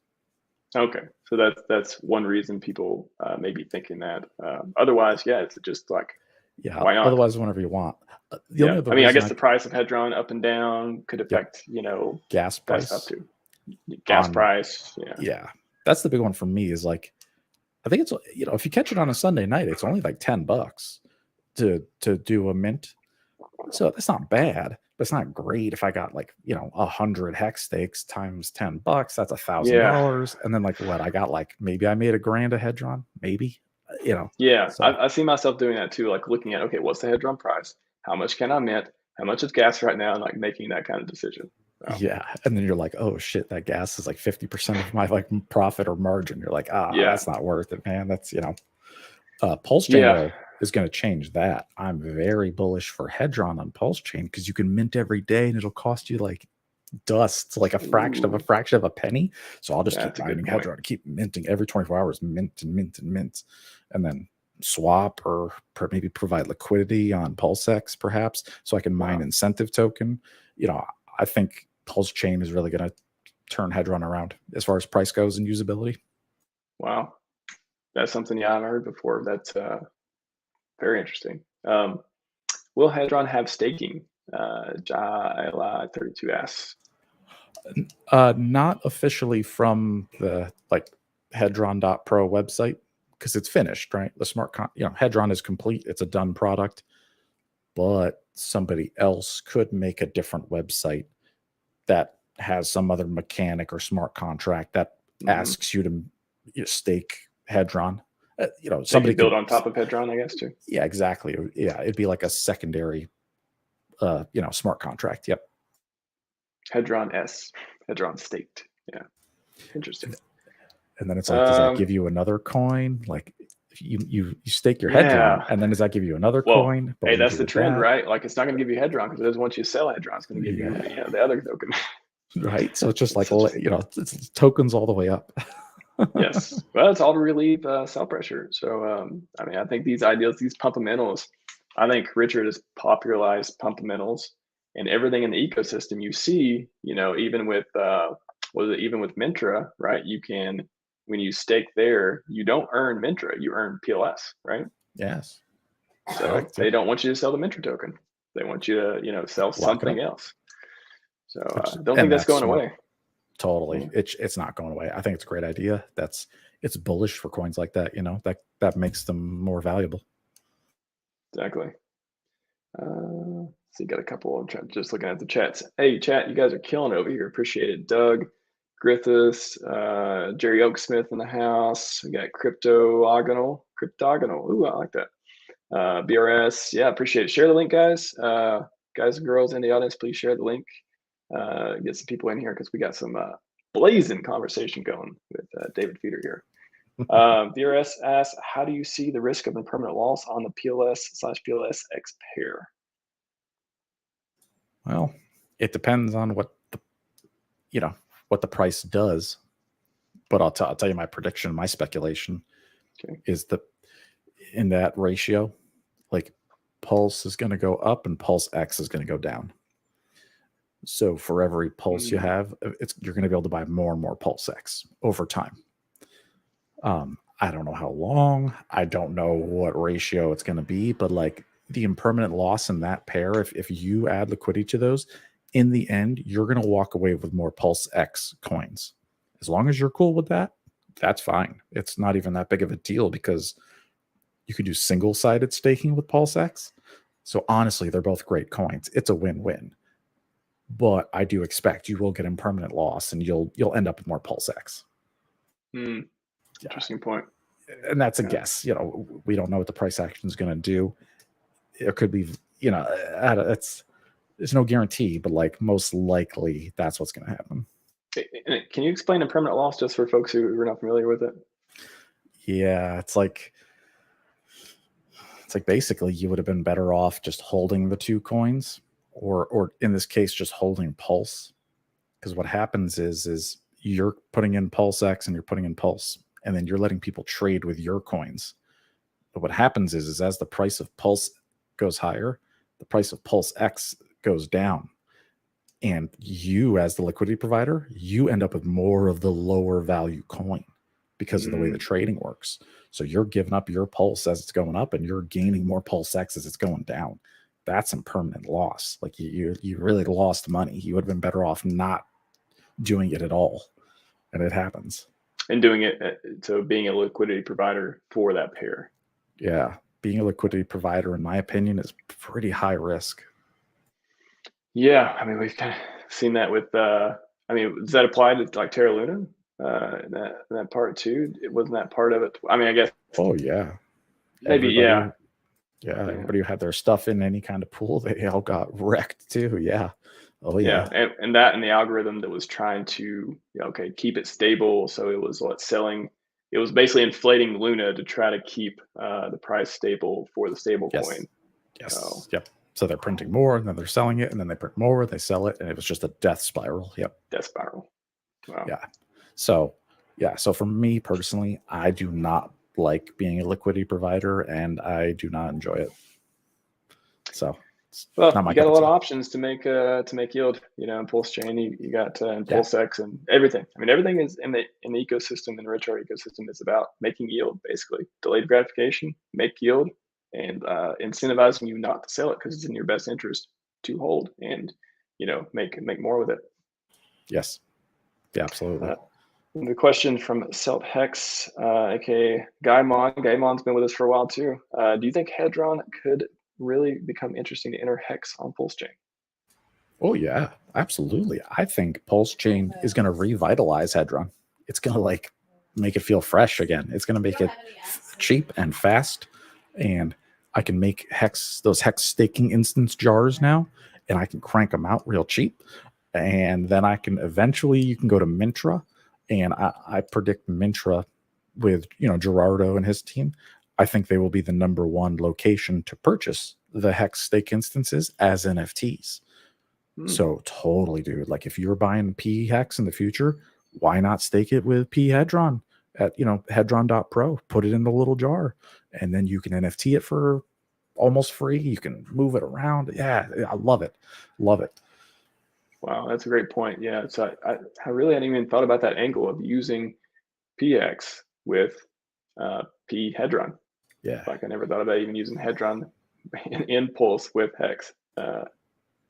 Okay, so that's one reason people may be thinking that. Otherwise, yeah, it's just like, why not? Otherwise, whenever you want. I guess the price of Hedron up and down could affect gas price up to gas price. Yeah, that's the big one for me. Is like, I think it's if you catch it on a Sunday night, it's only like $10 to do a mint. So that's not bad, but it's not great. If I got like, 100 hex stakes times $10, that's $1,000. And then like what I got, like maybe I made $1,000 a Hedron, maybe, Yeah, so I see myself doing that too, like looking at, okay, what's the Hedron price? How much can I mint? How much is gas right now? And like making that kind of decision. So, yeah. And then you're like, oh shit, that gas is like 50% of my like profit or margin. You're like, yeah, that's not worth it, man. That's, PulseChain yeah. though is going to change that. I'm very bullish for Hedron on PulseChain because you can mint every day and it'll cost you like dust, like a fraction of a Ooh, fraction of a penny. So I'll just keep that's a good mining point. Hedron, keep minting every 24 hours, mint and mint and mint, and then swap or maybe provide liquidity on PulseX perhaps, so I can mine Wow. incentive token. I think PulseChain is really going to turn Hedron around as far as price goes and usability. Wow. That's something I haven't heard before. That's very interesting. Will Hedron have staking? Jila32 asks. Not officially from the like Hedron.pro website because it's finished, right? The Hedron is complete. It's a done product, but somebody else could make a different website that has some other mechanic or smart contract that asks you to stake Hedron. Somebody Somebody could build could, on top of Hedron, I guess, too. yeah, exactly. Yeah, it'd be like a secondary, smart contract. Yep. Hedron S. Hedron staked. Yeah. Interesting. And then it's like, does that give you another coin? Like, you stake your Hedron, Yeah. and then does that give you another Well, coin? But hey, what do you that's do the with trend, that? right? Like, it's not going to give you Hedron because it doesn't want you to sell Hedron. It's going to give you, the other token. Right. So it's just like, Such it's tokens all the way up. yes. Well, it's all to relieve sell pressure. So, I think these ideas, these pumpamentals, I think Richard has popularized pumpamentals and everything in the ecosystem. You see, even with even with Mintra, right? You can, when you stake there, you don't earn Mintra, you earn PLS, right? Yes. So Correct. they Yep. don't want you to sell the Mintra token. They want you to, sell Lock it up. something else. So I don't And think that's going smart. away. Totally. It's not going away. I think it's a great idea. It's bullish for coins like that, that makes them more valuable. Exactly. So you got a couple. I'm just looking at the chats. Hey, chat, you guys are killing over here. Appreciate it. Doug Griffiths, Jerry Oaksmith in the house. We got Cryptogonal. Ooh, I like that. BRS. Yeah, appreciate it. Share the link, guys. Guys and girls in the audience, please share the link. Get some people in here because we got some blazing conversation going with David Feeder here. VRS asks, how do you see the risk of impermanent loss on the PLS/PLSX pair? Well, it depends on what the price does. But I'll tell you my prediction, my speculation is that in that ratio, like Pulse is going to go up and PulseX is going to go down. So for every Pulse you have, you're going to be able to buy more and more PulseX over time. I don't know how long. I don't know what ratio it's going to be, but like the impermanent loss in that pair, if you add liquidity to those, in the end, you're going to walk away with more PulseX coins. As long as you're cool with that, that's fine. It's not even that big of a deal because you could do single-sided staking with PulseX. So honestly, they're both great coins. It's a win-win. But I do expect you will get impermanent loss and you'll end up with more PulseX. Interesting point. And that's a guess. We don't know what the price action is going to do. It could be, there's no guarantee, but like most likely that's what's going to happen. Can you explain impermanent loss just for folks who are not familiar with it? Yeah, it's like basically you would have been better off just holding the two coins, or in this case, just holding Pulse. Because what happens is you're putting in PulseX and you're putting in Pulse, and then you're letting people trade with your coins. But what happens is as the price of Pulse goes higher, the price of PulseX goes down. And you, as the liquidity provider, you end up with more of the lower value coin because of the way the trading works. So you're giving up your Pulse as it's going up and you're gaining more PulseX as it's going down. That's impermanent loss. Like you really lost money. You would have been better off not doing it at all. And it happens. And doing it, so being a liquidity provider for that pair. Yeah. Being a liquidity provider, in my opinion, is pretty high risk. Yeah, I mean, we've kind of seen that with. I mean, does that apply to like Terra Luna? In that part too? It wasn't that part of it. I mean, I guess Oh yeah, maybe. Yeah, yeah, everybody who had their stuff in any kind of pool, they all got wrecked too. Yeah. Oh yeah, yeah. and that and the algorithm that was trying to okay keep it stable. So it was what selling. It was basically inflating Luna to try to keep the price stable for the stable Yes. coin. So Yep. So they're printing more, and then they're selling it, and then they print more, they sell it, and it was just a death spiral. Yep. death spiral. Wow. Yeah. So, yeah. So for me personally, I do not like being a liquidity provider, and I do not enjoy it. So it's Well, not my you got cup a of lot of tea. options to make yield. In PulseChain, you got and Yeah. PulseX and everything. I mean, everything is in the ecosystem, in the richard ecosystem, is about making yield, basically delayed gratification, make yield, and incentivizing you not to sell it because it's in your best interest to hold and make more with it. Yes. Yeah. Absolutely. Uh, the question from Selt Hex, aka Gaimon. Gaimon's been with us for a while too. Do you think Hedron could really become interesting to enter Hex on PulseChain? Oh yeah, absolutely. I think PulseChain is going to revitalize Hedron. It's going to like make it feel fresh again. It's going to make it cheap and fast, and I can make those hex staking instance jars now, and I can crank them out real cheap, and then I can eventually you can go to Mintra, and I predict Mintra with Gerardo and his team. I think they will be the number one location to purchase the hex stake instances as NFTs. So totally, dude. Like if you're buying P Hex in the future, why not stake it with P Hedron at hedron.pro? Put it in the little jar, and then you can NFT it for almost free. You can move it around. Yeah, I love it. Love it. Wow, that's a great point. Yeah, so I really hadn't even thought about that angle of using PX with P Hedron. Yeah. Like I never thought about even using Hedron in Pulse with Hex.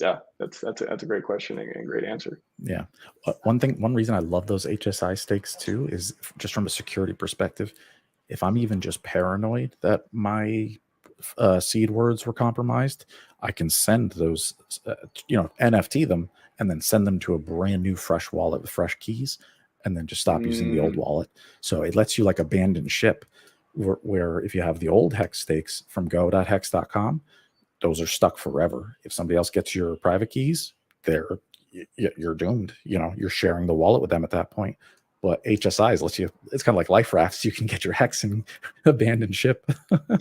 Yeah, that's a great question and a great answer. Yeah. One reason I love those HSI stakes too is just from a security perspective. If I'm even just paranoid that my seed words were compromised, I can send those, NFT them and then send them to a brand new fresh wallet with fresh keys, and then just stop using the old wallet. So it lets you like abandon ship, where if you have the old hex stakes from go.hex.com, those are stuck forever. If somebody else gets your private keys, you're doomed. You're sharing the wallet with them at that point. But HSIs lets you, it's kind of like life rafts. You can get your hex and abandon ship.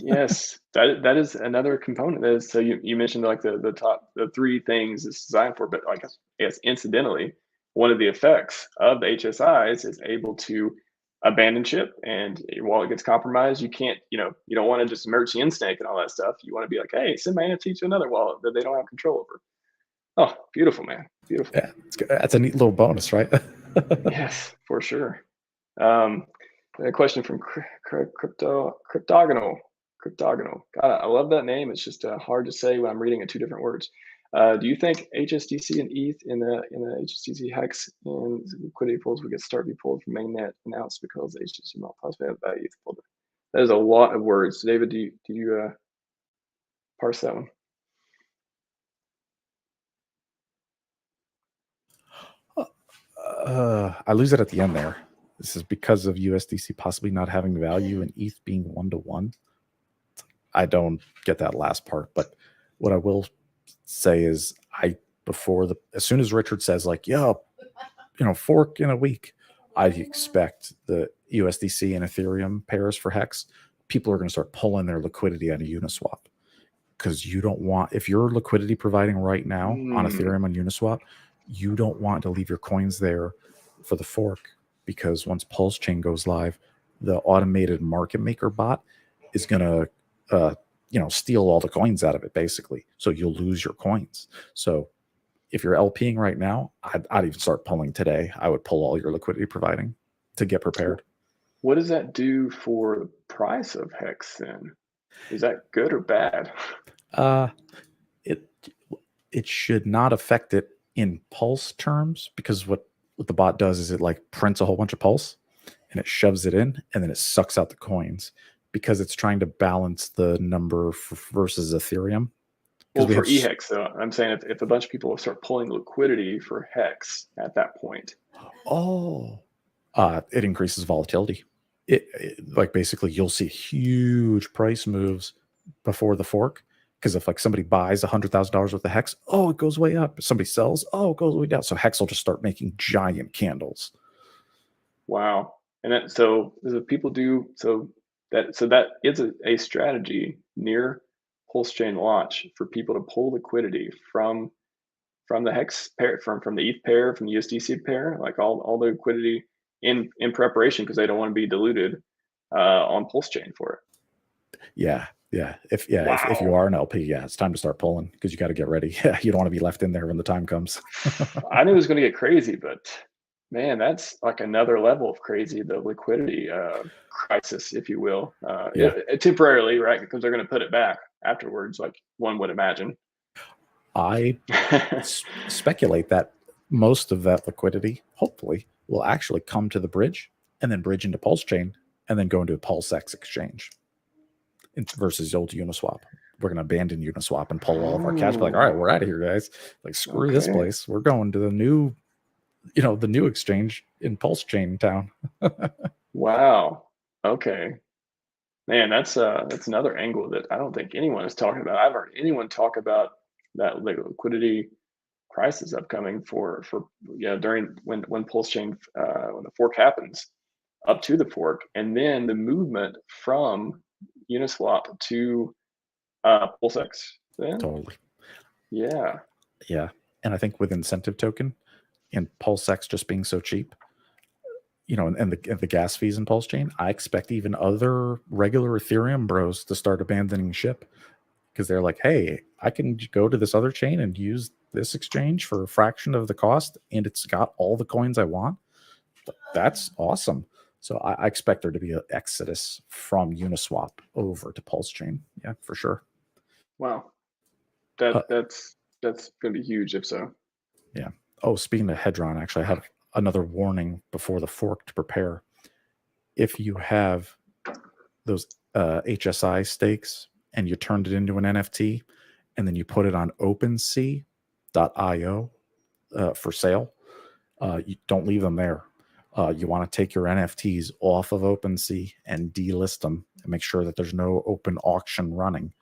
Yes, that is another component. So you mentioned like the three things it's designed for, but like I guess incidentally, one of the effects of the HSIs is able to abandon ship, and your wallet gets compromised. You can't, you don't want to just merge the instinct and all that stuff. You want to be like, hey, send my NFT to another wallet that they don't have control over. Oh, beautiful, man, beautiful. Yeah, that's a neat little bonus, right? Yes, for sure. A question from Cryptogonal. Cryptogonal. God, I love that name. It's just hard to say when I'm reading it two different words. Do you think HSDC and ETH in the HSDC hex and liquidity pools would start to be pulled from mainnet announced because the HSDC not possibly have value pulled? That is a lot of words. David, do you parse that one? I lose it at the end there. This is because of USDC possibly not having value and ETH being 1-to-1. I don't get that last part, but what I will say is as soon as Richard says like, fork in a week, I expect the USDC and Ethereum pairs for Hex, people are going to start pulling their liquidity out of Uniswap, because you don't want, if you're liquidity providing right now on Ethereum on Uniswap, you don't want to leave your coins there for the fork, because once PulseChain goes live, the automated market maker bot is going to steal all the coins out of it, basically. So you'll lose your coins. So if you're LPing right now, I'd even start pulling today. I would pull all your liquidity providing to get prepared. What does that do for the price of Hex then? Is that good or bad? It should not affect it in Pulse terms, because what the bot does is it like prints a whole bunch of Pulse and it shoves it in, and then it sucks out the coins, because it's trying to balance the number versus Ethereum. Well, we for have eHex, though, I'm saying if a bunch of people start pulling liquidity for Hex at that point. oh, it increases volatility. Like basically you'll see huge price moves before the fork, because if like somebody buys $100,000 worth of Hex, oh, it goes way up. If somebody sells, oh, it goes way down. So Hex will just start making giant candles. Wow. And that, so the people do that is a strategy near PulseChain launch for people to pull liquidity from the Hex pair, from the ETH pair, from the USDC pair, like all the liquidity in preparation, because they don't want to be diluted on PulseChain for it. Yeah. If you Wow. are an LP, yeah, it's time to start pulling, because you got to get ready. Yeah, you don't want to be left in there when the time comes. I knew it was going to get crazy, but man, that's like another level of crazy, the liquidity crisis, if you will. Yeah. Temporarily, right? Because they're going to put it back afterwards, like one would imagine. I speculate that most of that liquidity, hopefully, will actually come to the bridge and then bridge into PulseChain and then go into a PulseX exchange versus old Uniswap. We're going to abandon Uniswap and pull all of our cash. Be like, all right, we're out of here, guys. Like, screw this place. We're going to the new, the new exchange in PulseChain town. Wow. Okay. Man, that's another angle that I don't think anyone is talking about. I've heard anyone talk about that liquidity crisis upcoming for during when PulseChain when the fork happens, up to the fork, and then the movement from Uniswap to PulseX. Then Totally. yeah, And I think with incentive token and PulseX just being so cheap, and the gas fees in PulseChain, I expect even other regular Ethereum bros to start abandoning ship, because they're like, hey, I can go to this other chain and use this exchange for a fraction of the cost, and it's got all the coins I want. That's awesome. So I expect there to be an exodus from Uniswap over to PulseChain. Yeah, for sure. wow, that's going to be huge if so. Yeah. Oh, speaking of Hedron, actually, I have another warning before the fork to prepare. If you have those HSI stakes and you turned it into an NFT and then you put it on OpenSea.io for sale, you don't leave them there. You want to take your NFTs off of OpenSea and delist them and make sure that there's no open auction running.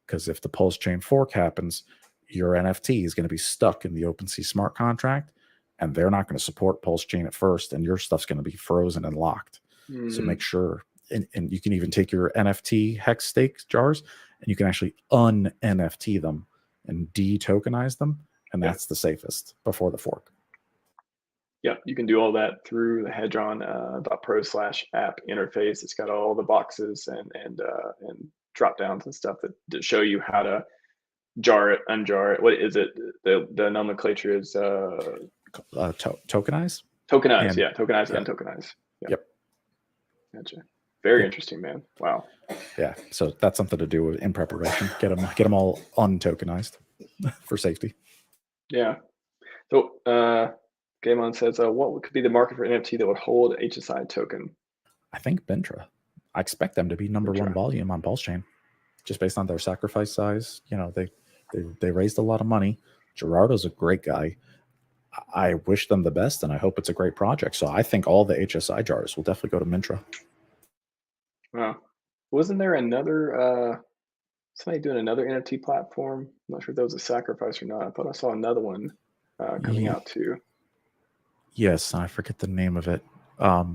Because if the PulseChain fork happens, your NFT is going to be stuck in the OpenSea smart contract, and they're not going to support PulseChain at first, and your stuff's going to be frozen and locked. So make sure, and you can even take your NFT hex stake jars and you can actually un-NFT them and de-tokenize them, and that's the safest before the fork. Yeah, you can do all that through the Hedron.pro/app interface. It's got all the boxes and drop downs and stuff that show you how to jar it, unjar it. What is it? The nomenclature is tokenize. Tokenize, yeah, tokenize and untokenize. Yep. Gotcha. Very interesting, man. Wow. Yeah, so that's something to do in preparation. Get them all untokenized for safety. Yeah. So Game On says, what could be the market for NFT that would hold HSI token? I think Bintra. I expect them to be number one volume on PulseChain, just based on their sacrifice size. They raised a lot of money. Gerardo's a great guy. I wish them the best, and I hope it's a great project. So I think all the HSI jars will definitely go to Mintra. Wow. Wasn't there another somebody doing another NFT platform? I'm not sure if that was a sacrifice or not. I thought I saw another one coming out too. Yes, I forget the name of it. I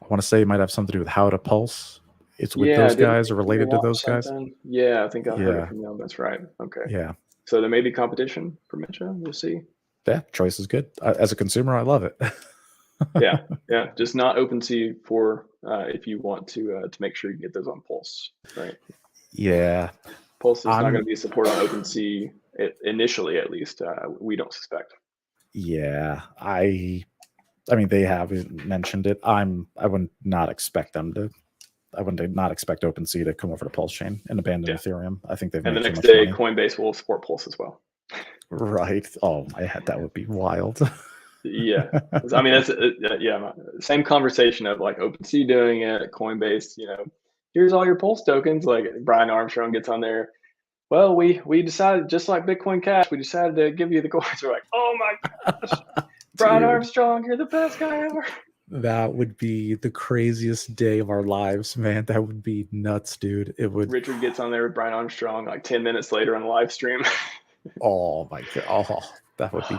want to say it might have something to do with How to Pulse. It's with those guys or related to those guys. Yeah, I think I heard it from them. That's right. Okay. Yeah. So there may be competition for Mintra. We'll see. Yeah, choice is good. As a consumer, I love it. Yeah. Just not OpenSea for if you want to make sure you get those on Pulse, right? Yeah. Pulse is not going to be supported on OpenSea initially, at least. We don't suspect. Yeah, I mean, they have mentioned it. I would not expect them to. I would not expect OpenSea to come over to PulseChain and abandon Ethereum. I think they've. And made the next too much day, money. Coinbase will support Pulse as well. Right. Oh, that would be wild. Yeah. I mean, that's same conversation of like OpenSea doing it, Coinbase. Here's all your Pulse tokens. Like Brian Armstrong gets on there. well, we decided, just like Bitcoin Cash, we decided to give you the coins. We're like, oh my gosh, Brian Dude, Armstrong, you're the best guy ever. that would be the craziest day of our lives, man. That would be nuts, dude. It would. Richard gets on there with Brian Armstrong like 10 minutes later on the live stream. Oh my god. Oh, that would be.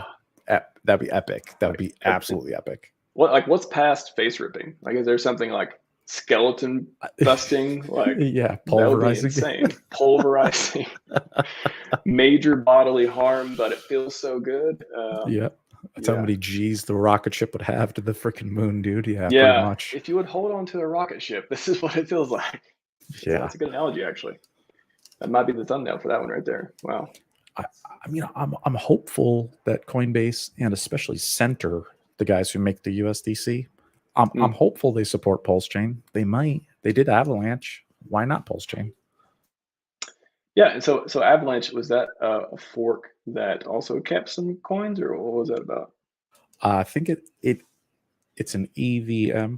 That'd be epic. That would be absolutely epic. What's past face ripping? Like, is there something like skeleton busting? Like, yeah, that would be pulverizing. insane. Pulverizing. Major bodily harm, but it feels so good. Yeah. That's how many G's the rocket ship would have to the freaking moon, dude. Yeah, yeah. pretty much. If you would hold on to a rocket ship, this is what it feels like. Yeah. That's a good analogy, actually. That might be the thumbnail for that one right there. Wow. I mean, I'm hopeful that Coinbase and especially Center, the guys who make the USDC, I'm hopeful they support PulseChain. They might. They did Avalanche. Why not PulseChain? Yeah. So Avalanche, was that a fork that also kept some coins, or what was that about? I think it's an EVM,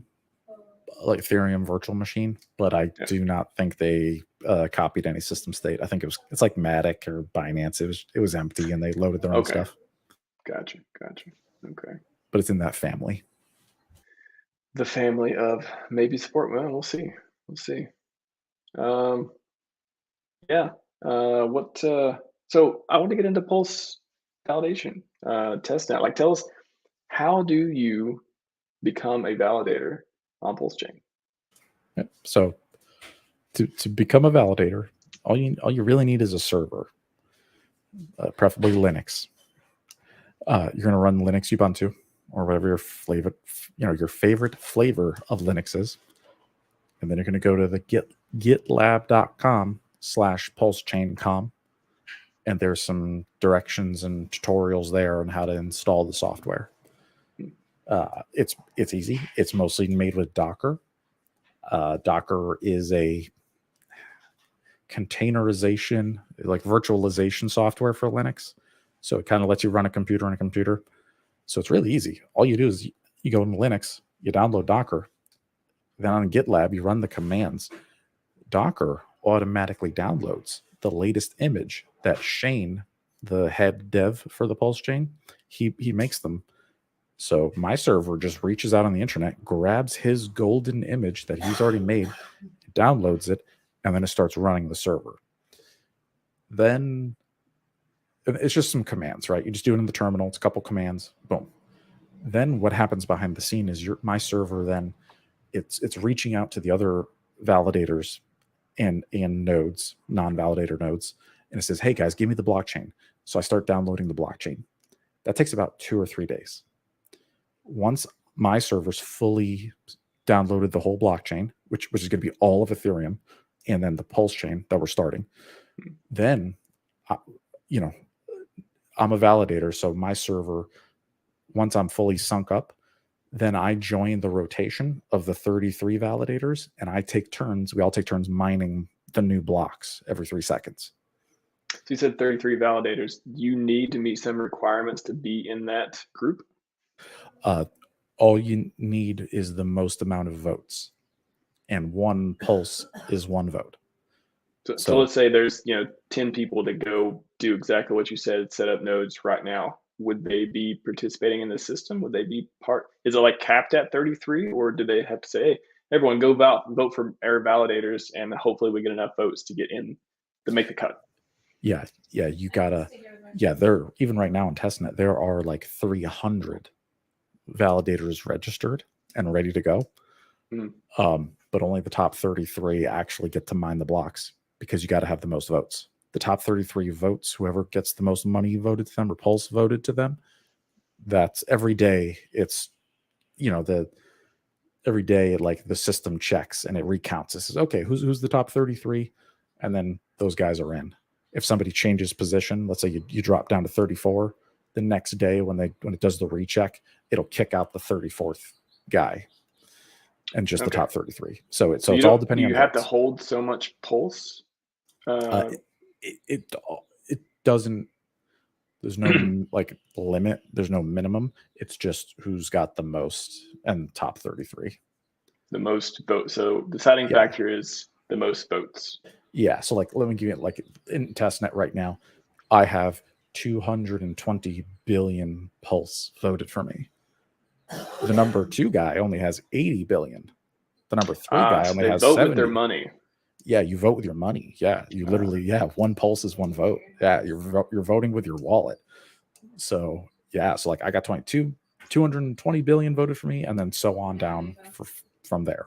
like Ethereum virtual machine, but I do not think they copied any system state. I think it's like Matic or Binance. It was empty and they loaded their own stuff. Gotcha. Okay. But it's in that family. The family of maybe support. Well, we'll see. Yeah. So I want to get into Pulse validation, testnet. Like, tell us, how do you become a validator on PulseChain? So to become a validator, all you really need is a server, preferably Linux. You're going to run Linux Ubuntu or whatever your favorite flavor of Linux is, and then you're going to go to the gitlab.com/pulsechain.com, and there's some directions and tutorials there on how to install the software. It's easy. It's mostly made with Docker. Docker is a containerization, like virtualization software for Linux. So it kind of lets you run a computer on a computer. So it's really easy. All you do is you go into Linux, you download Docker, then on GitLab, you run the commands. Docker automatically downloads the latest image that Shane, the head dev for the PulseChain, he makes them. So my server just reaches out on the internet, grabs his golden image that he's already made, downloads it, and then it starts running the server. Then it's just some commands, right? You just do it in the terminal. It's a couple commands. Boom. Then what happens behind the scene is my server then it's reaching out to the other validators and nodes, non-validator nodes, and it says, hey guys, give me the blockchain. So I start downloading the blockchain. That takes about 2 or 3 days. Once my server's fully downloaded the whole blockchain, which is going to be all of Ethereum, and then the PulseChain that we're starting, then I'm a validator. So my server, once I'm fully sunk up, then I join the rotation of the 33 validators, and I take turns. We all take turns mining the new blocks every 3 seconds. So you said 33 validators. You need to meet some requirements to be in that group? All you need is the most amount of votes, and one pulse is 1 vote. So let's say there's 10 people that go do exactly what you said, set up nodes right now. Would they be participating in the system? Would they be part? Is it like capped at 33, or do they have to say, hey, everyone go vote for our validators, and hopefully we get enough votes to get in to make the cut? Yeah, you gotta. Yeah, they're even right now in testnet. There are like 300 validators registered and ready to go. But only the top 33 actually get to mine the blocks, because you got to have the most votes. The top 33 votes, whoever gets the most money voted to them or Pulse voted to them, that's every day. It's, every day, like the system checks and it recounts. It says, okay, who's the top 33? And then those guys are in. If somebody changes position, let's say you drop down to 34, the next day when it does the recheck, it'll kick out the 34th guy and just the top 33. So it's all depending on. You have to hold so much pulse. It doesn't. There's no like limit. There's no minimum. It's just who's got the most and top 33. The most vote. So the deciding factor is the most votes. Yeah. So like, let me give you like in testnet right now, I have 220 billion Pulse voted for me. The number 2 guy only has 80 billion. The number 3 guy So only they has vote 70. with their money. Yeah, you vote with your money. Yeah, you literally, one Pulse is one vote. Yeah, you're voting with your wallet. So yeah, so like I got 220 billion voted for me, and then so on down from there.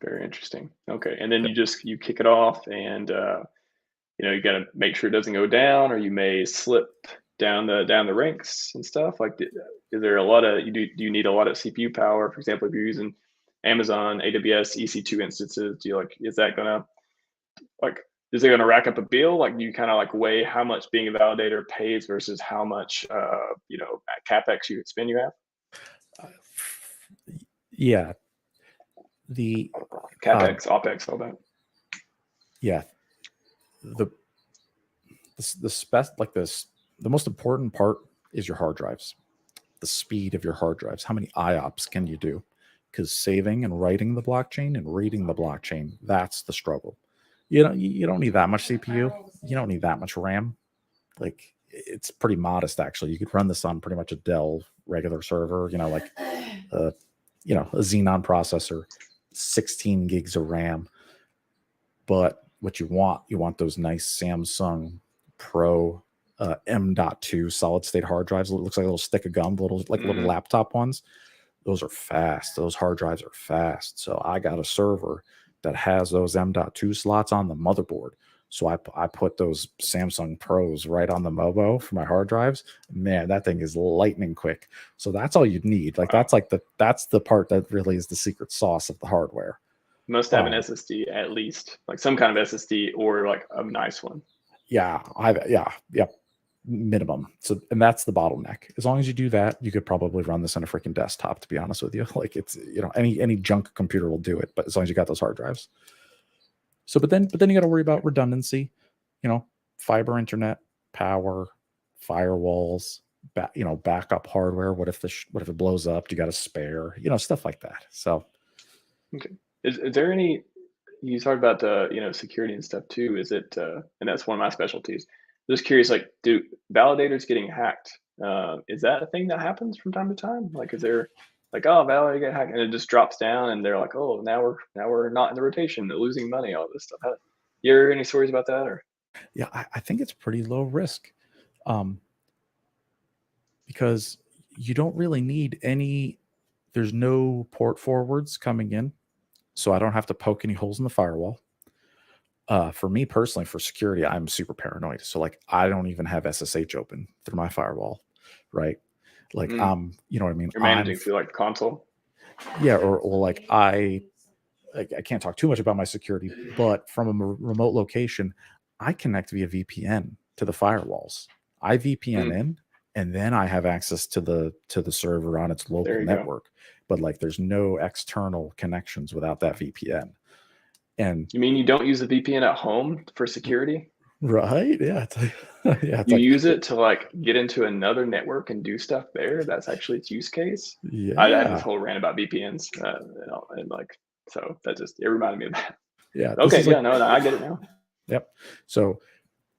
Very interesting. Okay, and then you kick it off, and you got to make sure it doesn't go down, or you may slip down the ranks and stuff. Like, is there a lot of do you need a lot of CPU power? For example, if you're using Amazon AWS EC2 instances, is that gonna is it gonna rack up a bill? Like, do you kind of like weigh how much being a validator pays versus how much capex you have? Yeah, the capex, opex, all that. Yeah, the most important part is your hard drives, the speed of your hard drives. How many IOPS can you do? Because saving and writing the blockchain and reading the blockchain, that's the struggle. You don't need that much CPU. You don't need that much RAM. Like, it's pretty modest, actually. You could run this on pretty much a Dell regular server, like a Xenon processor, 16 gigs of RAM. But what you want those nice Samsung Pro M.2 solid state hard drives. It looks like a little stick of gum, little laptop ones. Those are fast. Those hard drives are fast. So I got a server that has those M.2 slots on the motherboard. So I put those Samsung Pros right on the MOBO for my hard drives. Man, that thing is lightning quick. So that's all you'd need. Like, that's the part that really is the secret sauce of the hardware. Must have an SSD, at least, like some kind of SSD, or like a nice one. Yeah, minimum. So, and that's the bottleneck. As long as you do that, you could probably run this on a freaking desktop, to be honest with you. Like, it's, any junk computer will do it, but as long as you got those hard drives. So, but then you got to worry about redundancy, fiber internet, power, firewalls, backup hardware. What if it blows up? You got a spare, stuff like that. So, okay. Is there any, you talked about the, security and stuff too. Is it, and that's one of my specialties. Just curious, like, do validators getting hacked? Is that a thing that happens from time to time? Like, is there like, oh, validator get hacked, and it just drops down, and they're like, oh, now we're not in the rotation, they're losing money, all this stuff. You hear any stories about that? Or yeah, I think it's pretty low risk, because you don't really need any. There's no port forwards coming in. So I don't have to poke any holes in the firewall. For me personally, for security, I'm super paranoid. So like, I don't even have SSH open through my firewall, right? Like, you know what I mean? You're managing through like console. Yeah, or like I can't talk too much about my security, but from a remote location, I connect via VPN to the firewalls. I VPN in, and then I have access to the server on its local network. But like, there's no external connections without that VPN. And you mean you don't use the VPN at home for security? Right? Yeah. You use it to like get into another network and do stuff there. That's actually its use case. Yeah. I have this whole rant about VPNs, and like, so that it reminded me of that. Yeah. Okay. Yeah. No, I get it now. Yep. So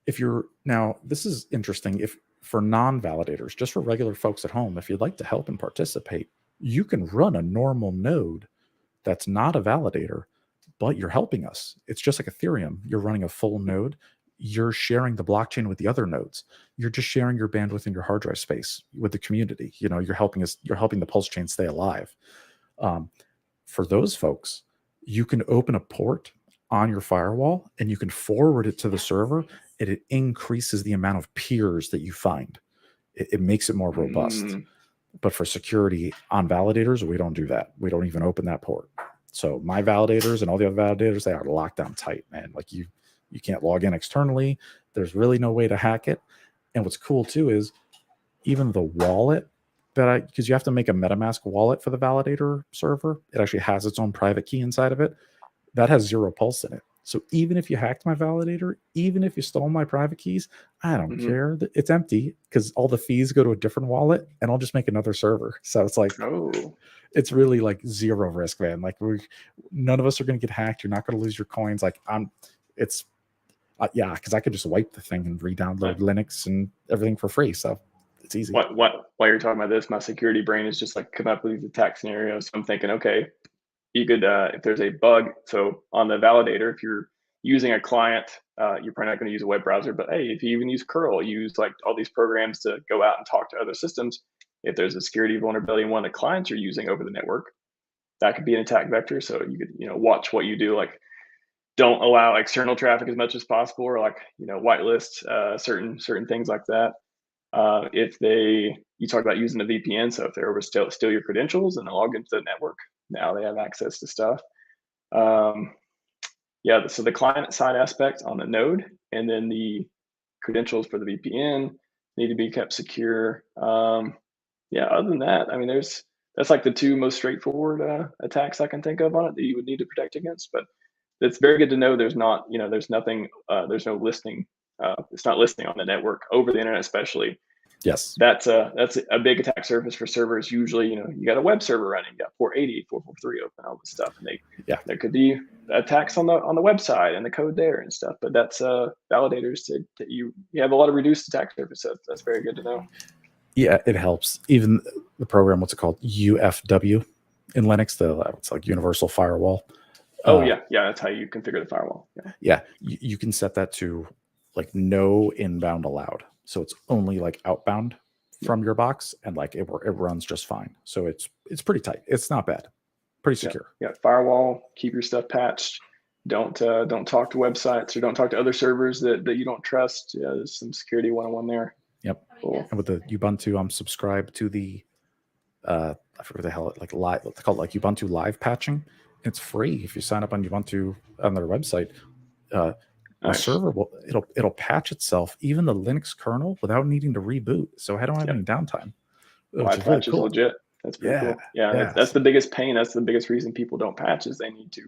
this is interesting. If for non-validators, just for regular folks at home, if you'd like to help and participate, you can run a normal node that's not a validator, but you're helping us. It's just like Ethereum. You're running a full node. You're sharing the blockchain with the other nodes. You're just sharing your bandwidth and your hard drive space with the community. You're helping us. You're helping the PulseChain stay alive. For those folks, you can open a port on your firewall and you can forward it to the server, and it increases the amount of peers that you find. It makes it more robust. But for security on validators, we don't do that. We don't even open that port. So my validators and all the other validators, they are locked down tight, man. Like, you can't log in externally. There's really no way to hack it. And what's cool too is even the wallet because you have to make a MetaMask wallet for the validator server. It actually has its own private key inside of it. That has 0 pulse in it. So even if you hacked my validator, even if you stole my private keys, I don't care. It's empty because all the fees go to a different wallet, and I'll just make another server. So it's like, it's really like zero risk, man. Like none of us are going to get hacked. You're not going to lose your coins. Like yeah, because I could just wipe the thing and re-download Linux and everything for free. So it's easy. While you're talking about this, my security brain is just like coming up with these attack scenarios. So I'm thinking, okay, you could, if there's a bug, so on the validator, if you're using a client, you're probably not going to use a web browser, but hey, if you even use curl, use like all these programs to go out and talk to other systems. If there's a security vulnerability in one of the clients you're using over the network, that could be an attack vector. So you could, watch what you do, like don't allow external traffic as much as possible, or like, whitelist certain things like that. If you talk about using a VPN, so if they were steal your credentials and log into the network, now they have access to stuff. Yeah, so the client side aspect on the node, and then the credentials for the VPN need to be kept secure. Yeah, other than that, I mean, that's like the two most straightforward attacks I can think of on it that you would need to protect against. But it's very good to know there's not, there's nothing, there's no listing. It's not listing on the network over the internet, especially. Yes. That's a big attack surface for servers. Usually, you got a web server running, you got 480, 443 open, all this stuff. And there could be attacks on the website and the code there and stuff. But that's validators that you have a lot of reduced attack surface. That's very good to know. Yeah, it helps. Even the program, what's it called? UFW in Linux, it's like Universal Firewall. Oh, yeah. That's how you configure the firewall. Yeah. You can set that to like no inbound allowed. So it's only like outbound from your box, and like it runs just fine. So it's pretty tight. It's not bad. Pretty secure. Yeah. Firewall, keep your stuff patched. Don't talk to websites, or don't talk to other servers that you don't trust. Yeah, there's some security 101 there. Yep. Cool. And with the Ubuntu, I'm subscribed to the I forget what the hell like live. It's called like Ubuntu Live patching. It's free if you sign up on Ubuntu on their website. My server it'll patch itself, even the Linux kernel, without needing to reboot. So I don't have any downtime. Live patch is legit. That's pretty cool. Yeah, that's the biggest pain. That's the biggest reason people don't patch, is they need to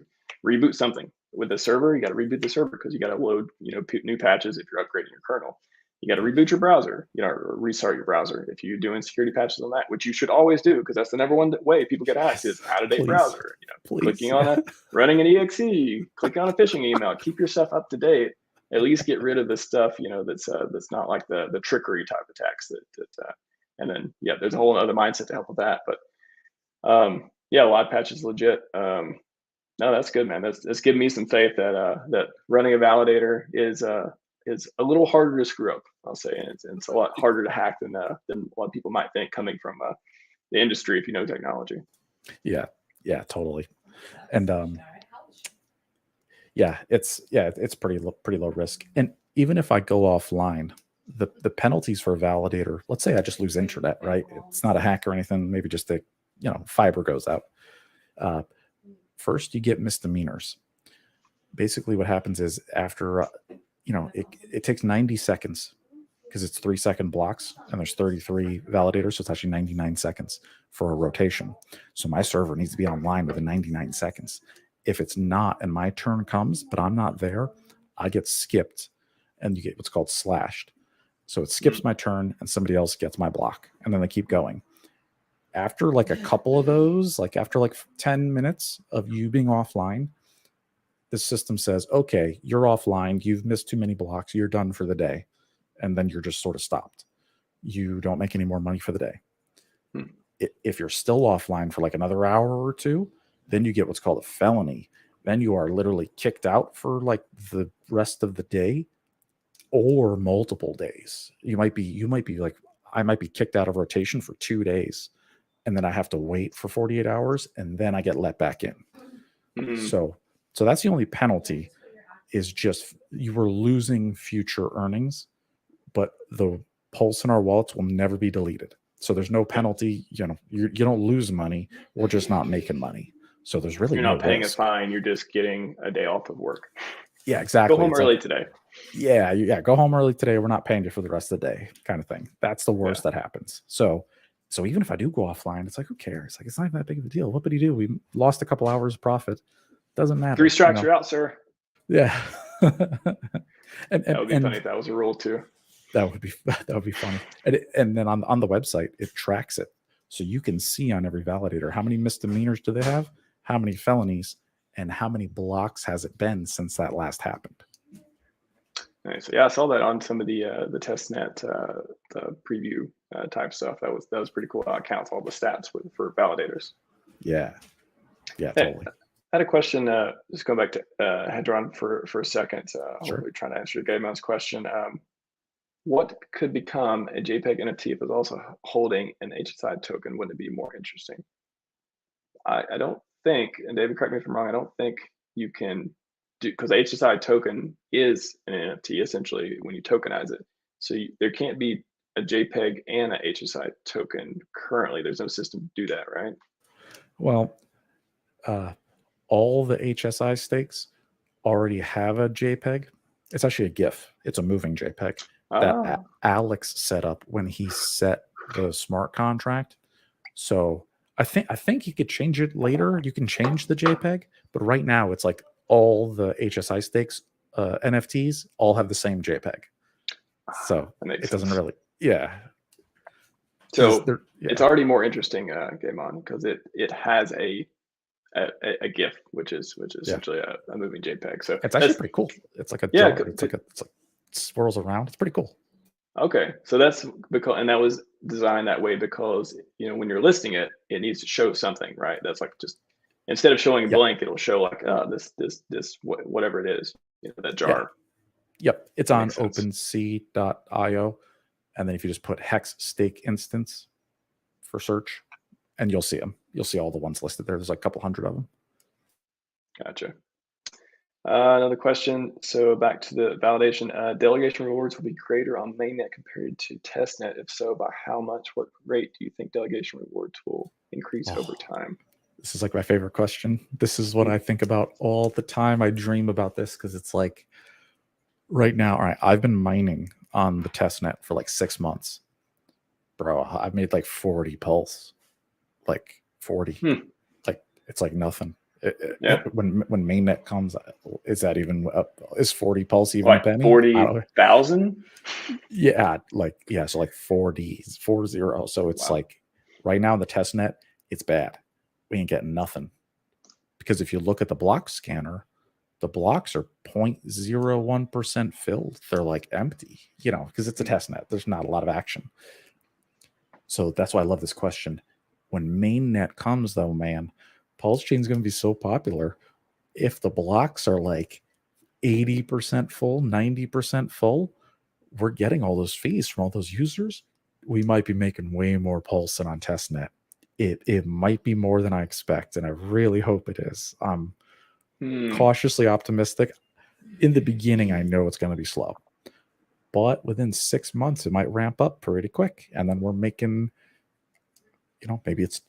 reboot something. With the server, you got to reboot the server because you got to load new patches if you're upgrading your kernel. You got to reboot your browser, or restart your browser if you're doing security patches on that, which you should always do, because that's the number one way people get hacked is out-of-date browser. Clicking on running an exe, clicking on a phishing email. Keep your stuff up to date. At least get rid of the stuff that's not like the trickery type attacks and then there's a whole other mindset to help with that. But live patch is legit. No, that's good, man. That's giving me some faith that running a validator is a little harder to screw up, I'll say, and it's a lot harder to hack than a lot of people might think, coming from the industry, if you know technology. Yeah, totally. And it's pretty low risk. And even if I go offline, the penalties for a validator, let's say I just lose internet, right? It's not a hack or anything. Maybe just fiber goes out. First, you get misdemeanors. Basically, what happens is after it takes 90 seconds, because it's 3-second blocks, and there's 33 validators, so it's actually 99 seconds for a rotation. So my server needs to be online within 99 seconds. If it's not, and my turn comes, but I'm not there, I get skipped, and you get what's called slashed. So it skips my turn, and somebody else gets my block, and then they keep going. After like a couple of those, like after like 10 minutes of you being offline, the system says, okay, you're offline. You've missed too many blocks. You're done for the day. And then you're just sort of stopped. You don't make any more money for the day. If you're still offline for like another hour or two, then you get what's called a felony. Then you are literally kicked out for like the rest of the day or multiple days. You might be like, I might be kicked out of rotation for 2 days, and then I have to wait for 48 hours, and then I get let back in. So that's the only penalty, is just you were losing future earnings, but the Pulse in our wallets will never be deleted. So there's no penalty. You don't lose money. We're just not making money. So there's really you're no not paying risk. a fine. You're just getting a day off of work. Yeah, exactly. Go home early today. Yeah. Go home early today. We're not paying you for the rest of the day, kind of thing. That's the worst that happens. So even if I do go offline, it's like, who cares? Like, it's not even that big of a deal. What would he do? We lost a couple hours of profit. Doesn't matter. 3 strikes, you're out, sir. Yeah. and that would be funny if that was a rule too. That would be funny. And then on the website, it tracks it. So you can see on every validator how many misdemeanors do they have, how many felonies, and how many blocks has it been since that last happened. Nice. Yeah, I saw that on some of the testnet the preview type stuff. That was pretty cool. It counts all the stats for validators. Yeah, Hey, totally. I had a question. Just going back to Hedron for a second. Sure. Hopefully, trying to answer Gayman's question. What could become a JPEG NFT if it's also holding an HSI token? Wouldn't it be more interesting? I don't think, and David, correct me if I'm wrong, I don't think you can do, because the HSI token is an NFT essentially when you tokenize it. So there can't be a JPEG and a HSI token currently. There's no system to do that, right? Well, all the HSI stakes already have a JPEG. It's actually a GIF. It's a moving JPEG that Alex set up when he set the smart contract. So I think you could change it later. You can change the JPEG, but right now it's like all the HSI stakes NFTs all have the same JPEG. So it doesn't really, So it's already more interesting, Gaemon, because it has a GIF, which is essentially a moving JPEG. So it's actually pretty cool. It's like a jar. It's like it swirls around. It's pretty cool. Okay, so that's because, and that was designed that way because when you're listing it, it needs to show something, right? That's like just instead of showing blank, it'll show like this whatever it is, that jar. Yep, it's on OpenSea.io, and then if you just put hex stake instance for search, and you'll see them. You'll see all the ones listed there. There's like a couple hundred of them. Gotcha. Another question. So back to the validation. Delegation rewards will be greater on mainnet compared to testnet. If so, by how much? What rate do you think delegation rewards will increase over time? This is like my favorite question. This is what I think about all the time. I dream about this because it's like right now, all right, I've been mining on the testnet for like 6 months. Bro, I've made like 40 pulse. Like 40. Like it's like nothing. When mainnet comes, is that even up? Is 40 pulse even like a penny? 40,000? So like 40. So it's like right now the test net, it's bad. We ain't getting nothing. Because if you look at the block scanner, the blocks are 0.01% filled. They're like empty, because it's a test net. There's not a lot of action. So that's why I love this question. When mainnet comes though, man, PulseChain is going to be so popular. If the blocks are like 80% full, 90% full, we're getting all those fees from all those users. We might be making way more Pulse than on testnet. It might be more than I expect, and I really hope it is. I'm cautiously optimistic. In the beginning, I know it's going to be slow, but within 6 months, it might ramp up pretty quick, and then we're making, maybe it's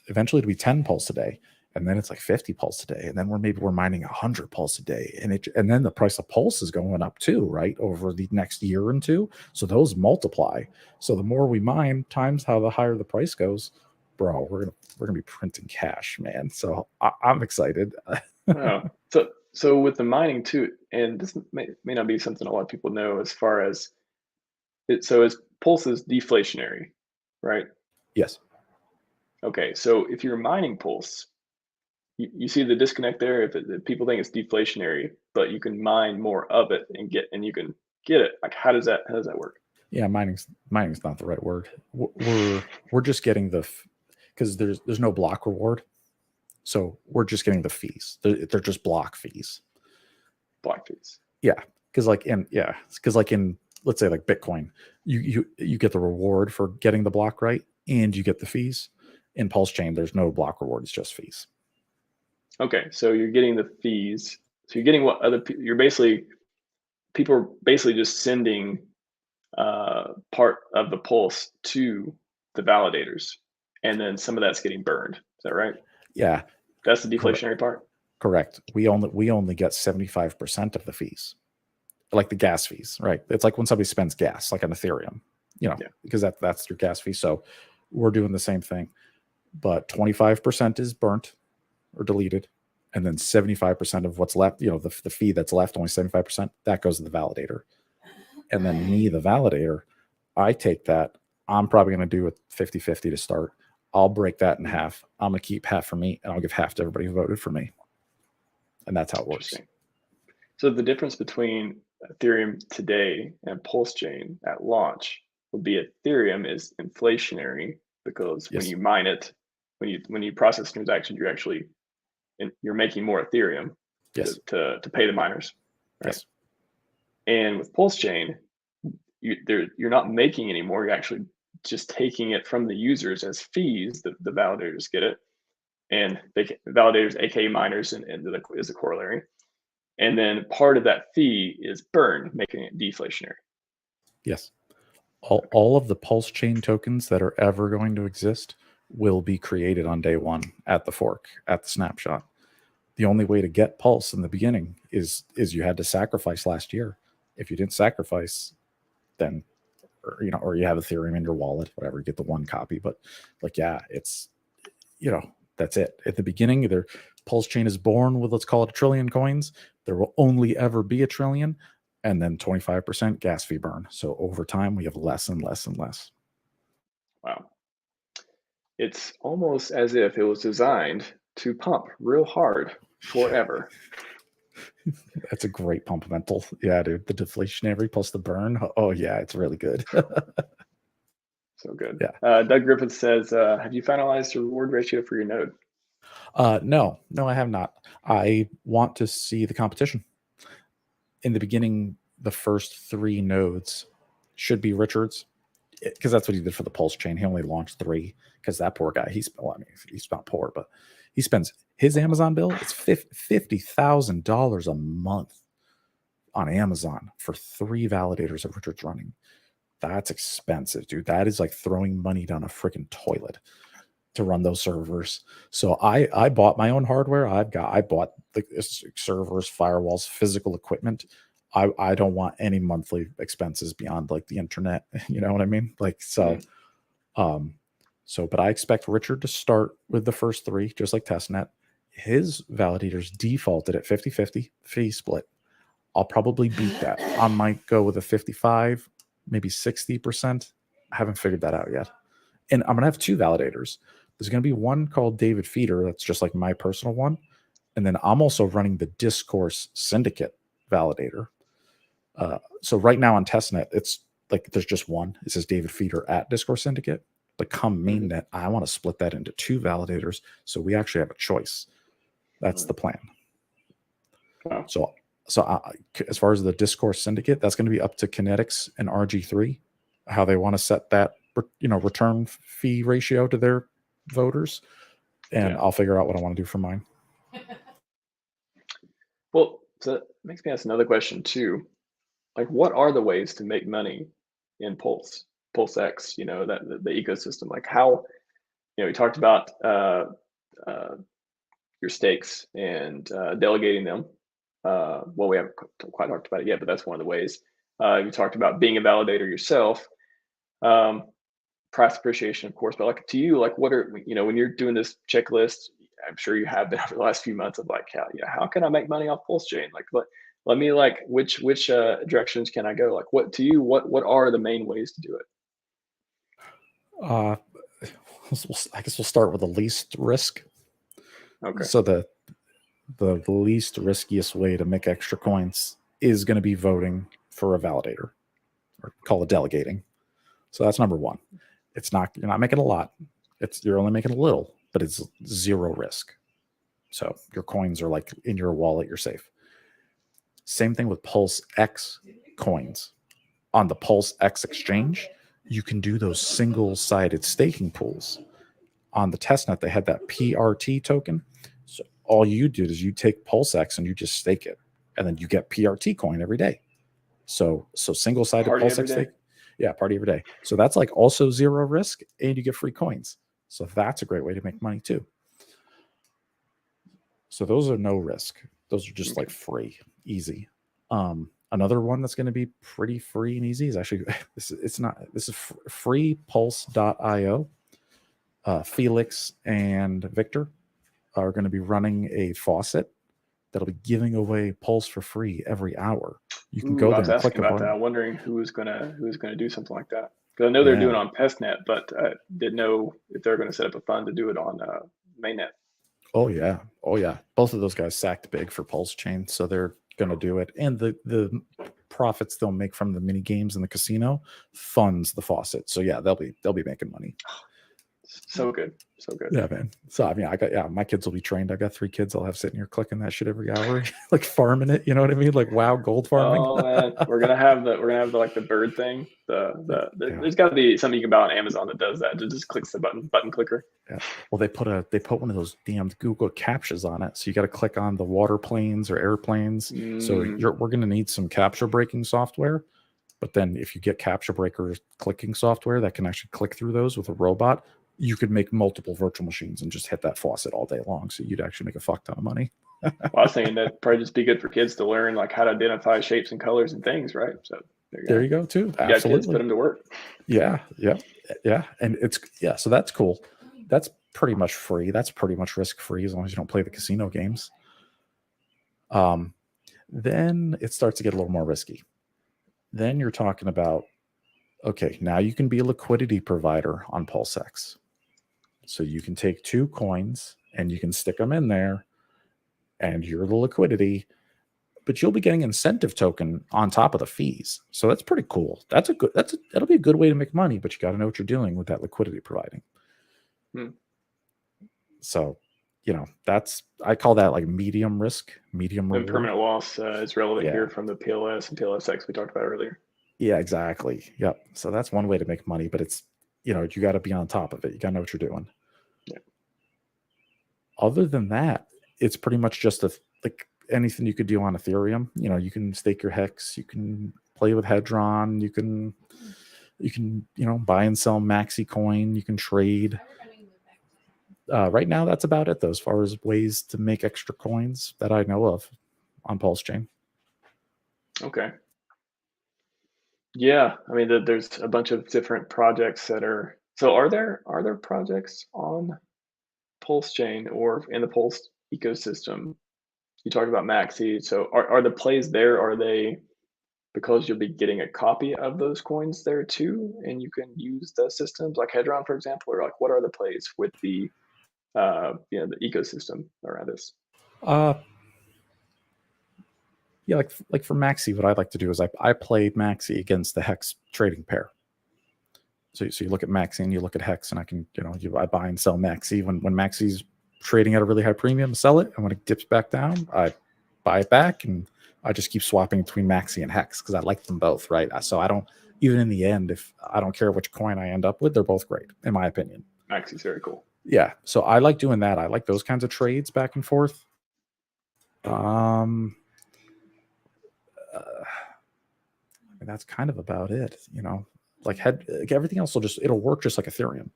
eventually to be 10 pulse a day, and then it's like 50 pulse a day, and then we're mining 100 pulse a day, and then the price of pulse is going up too, right, over the next year or two. So those multiply. So the more we mine times how the higher the price goes, bro, we're gonna be printing cash, man. So I'm excited. So with the mining too, and this may not be something a lot of people know as far as it. So pulse is deflationary, right? Yes. Okay, so if you're mining pulse, you see the disconnect there. If people think it's deflationary, but you can mine more of it and you can get it. Like, how does that work? Yeah, mining's not the right word. We're just getting because there's no block reward, so we're just getting the fees. They're just block fees. Block fees. Yeah, because in let's say like Bitcoin, you get the reward for getting the block right, and you get the fees. In PulseChain, there's no block reward; it's just fees. Okay, so you're getting the fees. So you're getting what other people. People are basically just sending part of the pulse to the validators, and then some of that's getting burned. Is that right? Yeah, that's the deflationary part. Correct. We only get 75% of the fees, like the gas fees, right? It's like when somebody spends gas, like on Ethereum, because that's your gas fee. So we're doing the same thing, but 25% is burnt or deleted, and then 75% of what's left, the fee that's left, only 75%, that goes to the validator. And then me, the validator, I take that. I'm probably going to do it 50-50 to start. I'll break that in half. I'm going to keep half for me, and I'll give half to everybody who voted for me. And that's how it works. So the difference between Ethereum today and PulseChain at launch would be Ethereum is inflationary because when you mine it, when you process transactions, you're making more Ethereum to pay the miners. Right? Yes. And with PulseChain, you're not making any more. You're actually just taking it from the users as fees. The validators get it, and validators, aka miners, and is a corollary. And then part of that fee is burned, making it deflationary. Yes. All of the PulseChain tokens that are ever going to exist will be created on day one at the fork, at the snapshot. The only way to get Pulse in the beginning is you had to sacrifice last year. If you didn't sacrifice, then or you have Ethereum in your wallet, whatever, you get the one copy. But it's that's it. At the beginning, either PulseChain is born with, let's call it, 1 trillion coins. There will only ever be 1 trillion, and then 25% gas fee burn. So over time, we have less and less and less. Wow. It's almost as if it was designed to pump real hard forever. That's a great pump mental. Yeah, dude. The deflationary plus the burn. Oh, yeah, it's really good. So good. Yeah. Doug Griffith says, have you finalized your reward ratio for your node? No, I have not. I want to see the competition. In the beginning, the first 3 nodes should be Richard's, because that's what he did for the PulseChain. He only launched 3 because that poor guy, he's not poor, but he spends his Amazon bill. It's $50,000 a month on Amazon for 3 validators that Richard's running. That's expensive, dude. That is like throwing money down a freaking toilet to run those servers. So I bought my own hardware. I bought the servers, firewalls, physical equipment. I don't want any monthly expenses beyond like the internet. You know what I mean? Like, so, but I expect Richard to start with the first 3, just like testnet. His validators defaulted at 50-50 fee split. I'll probably beat that. I might go with a 55, maybe 60%. I haven't figured that out yet. And I'm going to have 2 validators. There's going to be one called David Feeder. That's just like my personal one. And then I'm also running the Discourse Syndicate validator. So right now on testnet, it's like there's just one. It says David Feeder at Discourse Syndicate. But come mainnet, I want to split that into 2 validators so we actually have a choice. That's the plan. Wow. So as far as the Discourse Syndicate, that's going to be up to Kinetics and RG3, how they want to set that return fee ratio to their voters, and I'll figure out what I want to do for mine. Well, so that makes me ask another question too. Like, what are the ways to make money in PulseX? That the ecosystem. Like, how we talked about your stakes and delegating them. Well, we haven't quite talked about it yet, but that's one of the ways. You talked about being a validator yourself. Price appreciation, of course, but like to you, like what are when you're doing this checklist, I'm sure you have been over the last few months of like how can I make money off PulseChain? Like let me like which directions can I go? Like what are the main ways to do it? I guess we'll start with the least risk. Okay. So the least riskiest way to make extra coins is going to be voting for a validator, or call it delegating. So that's number 1. You're not making a lot. You're only making a little, but it's 0 risk. So your coins are like in your wallet, you're safe. Same thing with PulseX coins. On the PulseX exchange, you can do those single-sided staking pools. On the testnet, they had that PRT token. So all you did is you take PulseX and you just stake it, and then you get PRT coin every day. So single-sided PulseX stake. Yeah, party every day. So that's like also 0 risk, and you get free coins. So that's a great way to make money too. So those are no risk. Those are just like free, easy. Another one that's going to be pretty free and easy is actually this is free pulse.io. Felix and Victor are going to be running a faucet that'll be giving away Pulse for free every hour. You can Ooh, go I there was and click asking a about that. button. I'm wondering who's gonna do something like that. Because I know they're Yeah. doing it on PestNet, but I didn't know if they're going to set up a fund to do it on mainnet. Oh yeah. Oh yeah. Both of those guys sacked big for PulseChain, so they're gonna do it. And the profits they'll make from the mini games in the casino funds the faucet. So yeah, they'll be making money. So good. So good. Yeah, man. So I mean, my kids will be trained. I got 3 kids. I'll have sitting here clicking that shit every hour, like farming it. You know what I mean? Like wow, gold farming. Oh man, we're gonna have the like the bird thing. Yeah. There's got to be something you can buy on Amazon that does that. It just clicks the button clicker. Yeah. Well, they put one of those damned Google captchas on it, so you got to click on the water planes or airplanes. So we're going to need some capture breaking software. But then if you get capture breaker clicking software that can actually click through those with a robot, you could make multiple virtual machines and just hit that faucet all day long. So you'd actually make a fuck ton of money. Well, I was thinking that'd probably just be good for kids to learn like how to identify shapes and colors and things, right? So there you go too. You got kids, put them to work. Yeah. And so that's cool. That's pretty much free. That's pretty much risk free as long as you don't play the casino games. Then it starts to get a little more risky. Then you're talking about, okay, now you can be a liquidity provider on PulseX. So you can take 2 coins and you can stick them in there and you're the liquidity, but you'll be getting incentive token on top of the fees. So that's pretty cool. That'll be a good way to make money, but you got to know what you're doing with that liquidity providing. So, I call that like medium risk, medium reward. Permanent loss is relevant here from the PLS and PLSX we talked about earlier. Yeah, exactly. Yep. So that's one way to make money, but it's, you got to be on top of it. You got to know what you're doing. Yeah. Other than that, it's pretty much just like anything you could do on Ethereum. You can stake your hex, you can play with Hedron, you can buy and sell maxi coin, you can trade. Right now, that's about it, though, as far as ways to make extra coins that I know of on PulseChain. Okay. Yeah, I mean, there's a bunch of different projects that are. So, are there projects on PulseChain or in the Pulse ecosystem? You talked about Maxi. So, are the plays there? Are they because you'll be getting a copy of those coins there too, and you can use the systems like Hedron, for example, or like what are the plays with the the ecosystem around this? Yeah, like for Maxi, what I like to do is I play Maxi against the Hex trading pair. So you look at Maxi and you look at Hex, and I can I buy and sell Maxi when Maxi's trading at a really high premium, sell it, and when it dips back down, I buy it back, and I just keep swapping between Maxi and Hex because I like them both, right? So I don't, even in the end, if I don't care which coin I end up with, they're both great in my opinion. Maxi's very cool. Yeah, so I like doing that. I like those kinds of trades back and forth. And that's kind of about it, like everything else it'll work just like Ethereum,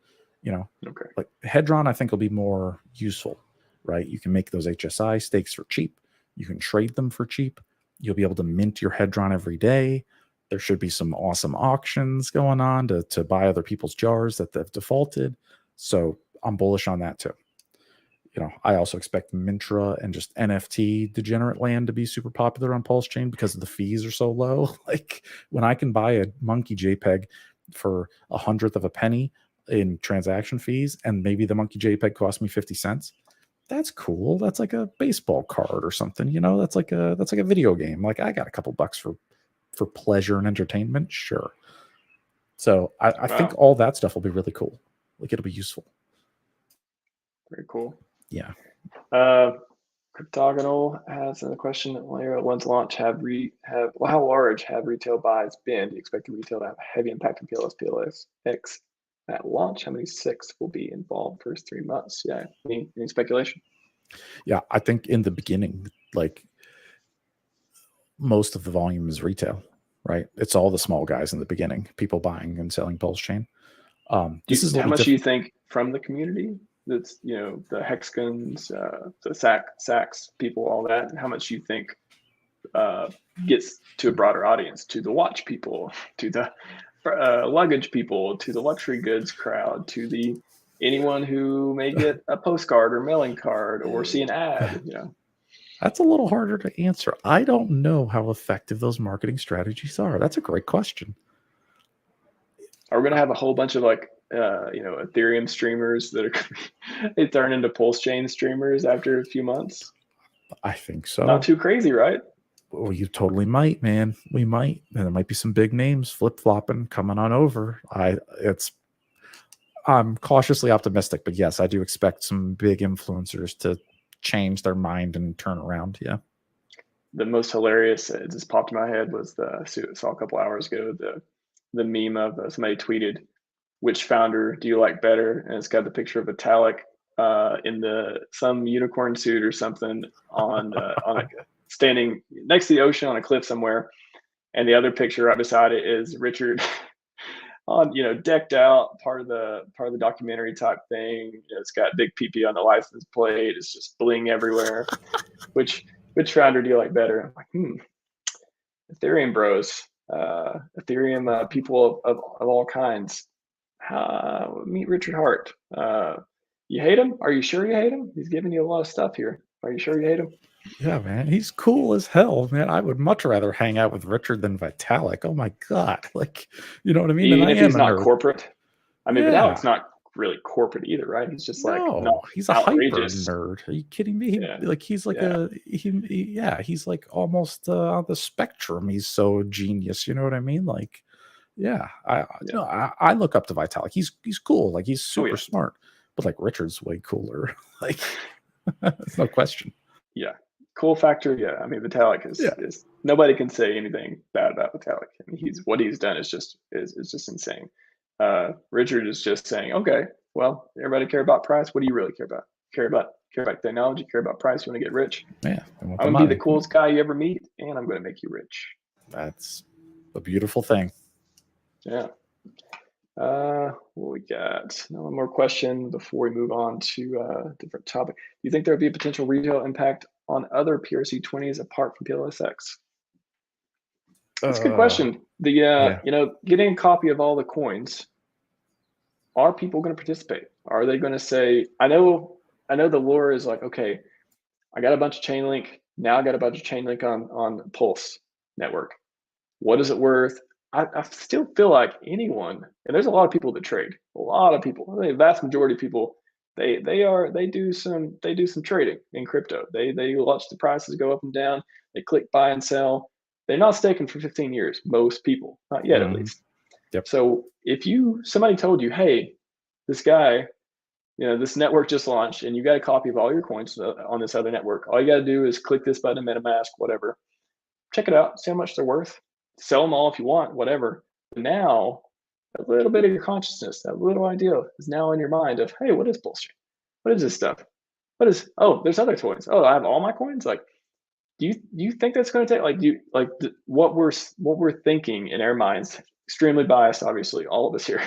Okay. Like Hedron, I think will be more useful, right? You can make those HSI stakes for cheap. You can trade them for cheap. You'll be able to mint your Hedron every day. There should be some awesome auctions going on to buy other people's jars that they've defaulted. So I'm bullish on that too. I also expect Mintra and just NFT degenerate land to be super popular on PulseChain because the fees are so low. Like when I can buy a monkey JPEG for 1/100 of a penny in transaction fees, and maybe the monkey JPEG cost me 50 cents. That's cool. That's like a baseball card or something, that's like a video game. Like I got a couple bucks for pleasure and entertainment. Sure. So I think all that stuff will be really cool. Like it'll be useful. Very cool. Yeah. Cryptogonal has a question. Once launch, how large have retail buys been? Do you expect the retail to have a heavy impact on PLSX at launch? How many SIX will be involved first 3 months? Yeah. Any speculation? Yeah, I think in the beginning, like most of the volume is retail, right? It's all the small guys in the beginning, people buying and selling PulseChain. How much do you think from the community? That's the Hexagons, the Sacks people, all that. How much you think gets to a broader audience, to the watch people, to the luggage people, to the luxury goods crowd, to anyone who may get a postcard or mailing card or see an ad? That's a little harder to answer. I don't know how effective those marketing strategies are. That's a great question. Are we going to have a whole bunch of like, Ethereum streamers that are they turn into PulseChain streamers after a few months? I think so. Not too crazy, right? Well, you totally might, man. We might. And there might be some big names flip-flopping coming on over. I'm cautiously optimistic, but yes, I do expect some big influencers to change their mind and turn around. Yeah. The most hilarious, it just popped in my head, was saw a couple hours ago, the meme of somebody tweeted, "Which founder do you like better?" And it's got the picture of Vitalik in some unicorn suit or something on standing next to the ocean on a cliff somewhere, and the other picture right beside it is Richard on, decked out, part of the documentary type thing. It's got big PP on the license plate. It's just bling everywhere. Which founder do you like better? I'm like, Ethereum bros, Ethereum people of all kinds. Meet Richard Heart. You hate him? Are you sure you hate him? He's giving you a lot of stuff here. Are you sure you hate him? Yeah, man, he's cool as hell, man. I would much rather hang out with Richard than Vitalik. Oh my god, like, you know what I mean? Even if he's not corporate. I mean, yeah. Vitalik's not really corporate either, right? He's just like, no, he's a outrageous hyper nerd. Are you kidding me? He's like he's like almost on the spectrum. He's so genius. You know what I mean? Like, I look up to Vitalik. He's cool. Like, he's super smart. But like, Richard's way cooler. Like, there's no question. Yeah. Cool factor. Yeah. I mean, Vitalik is nobody can say anything bad about Vitalik. I mean, what he's done is just insane. Richard is just saying, okay, well, everybody care about price. What do you really care about? Care about technology, care about price. You want to get rich? Yeah. I'm going to be the coolest guy you ever meet, and I'm going to make you rich. That's a beautiful thing. Yeah. What we got? One more question before we move on to a different topic. Do you think there would be a potential retail impact on other PRC20s apart from PLSX? That's a good question. Getting a copy of all the coins, are people going to participate? Are they going to say, I know the lure is like, okay, I got a bunch of Chainlink. Now I got a bunch of Chainlink on Pulse network. What is it worth? I still feel like anyone, and there's a lot of people that trade. A lot of people, the vast majority of people, they do some trading in crypto. They watch the prices go up and down. They click buy and sell. They're not staking for 15 years. Most people, not yet at least. Yep. So if somebody told you, hey, this guy, this network just launched, and you got a copy of all your coins on this other network. All you got to do is click this button, MetaMask, whatever. Check it out. See how much they're worth. Sell them all if you want, whatever. But now, a little bit of your consciousness, that little idea is now in your mind of, hey, what is PulseChain? What is this stuff? There's other coins. Oh, I have all my coins? Like, do you think that's going to take, what we're thinking in our minds, extremely biased, obviously, all of us here.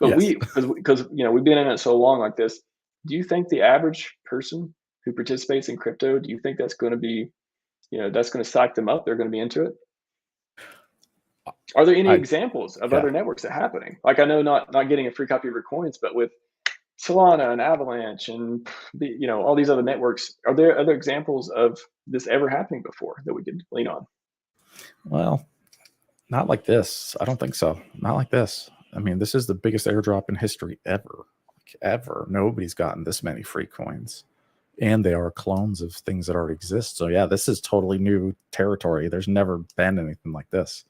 But because we've been in it so long like this, do you think the average person who participates in crypto, do you think that's going to be, that's going to psych them up? They're going to be into it? Are there any examples of other networks that are happening? Like, I know not getting a free copy of your coins, but with Solana and Avalanche and all these other networks, are there other examples of this ever happening before that we could lean on? Well, not like this. I don't think so. Not like this. I mean, this is the biggest airdrop in history ever. Like, ever. Nobody's gotten this many free coins. And they are clones of things that already exist. So yeah, this is totally new territory. There's never been anything like this.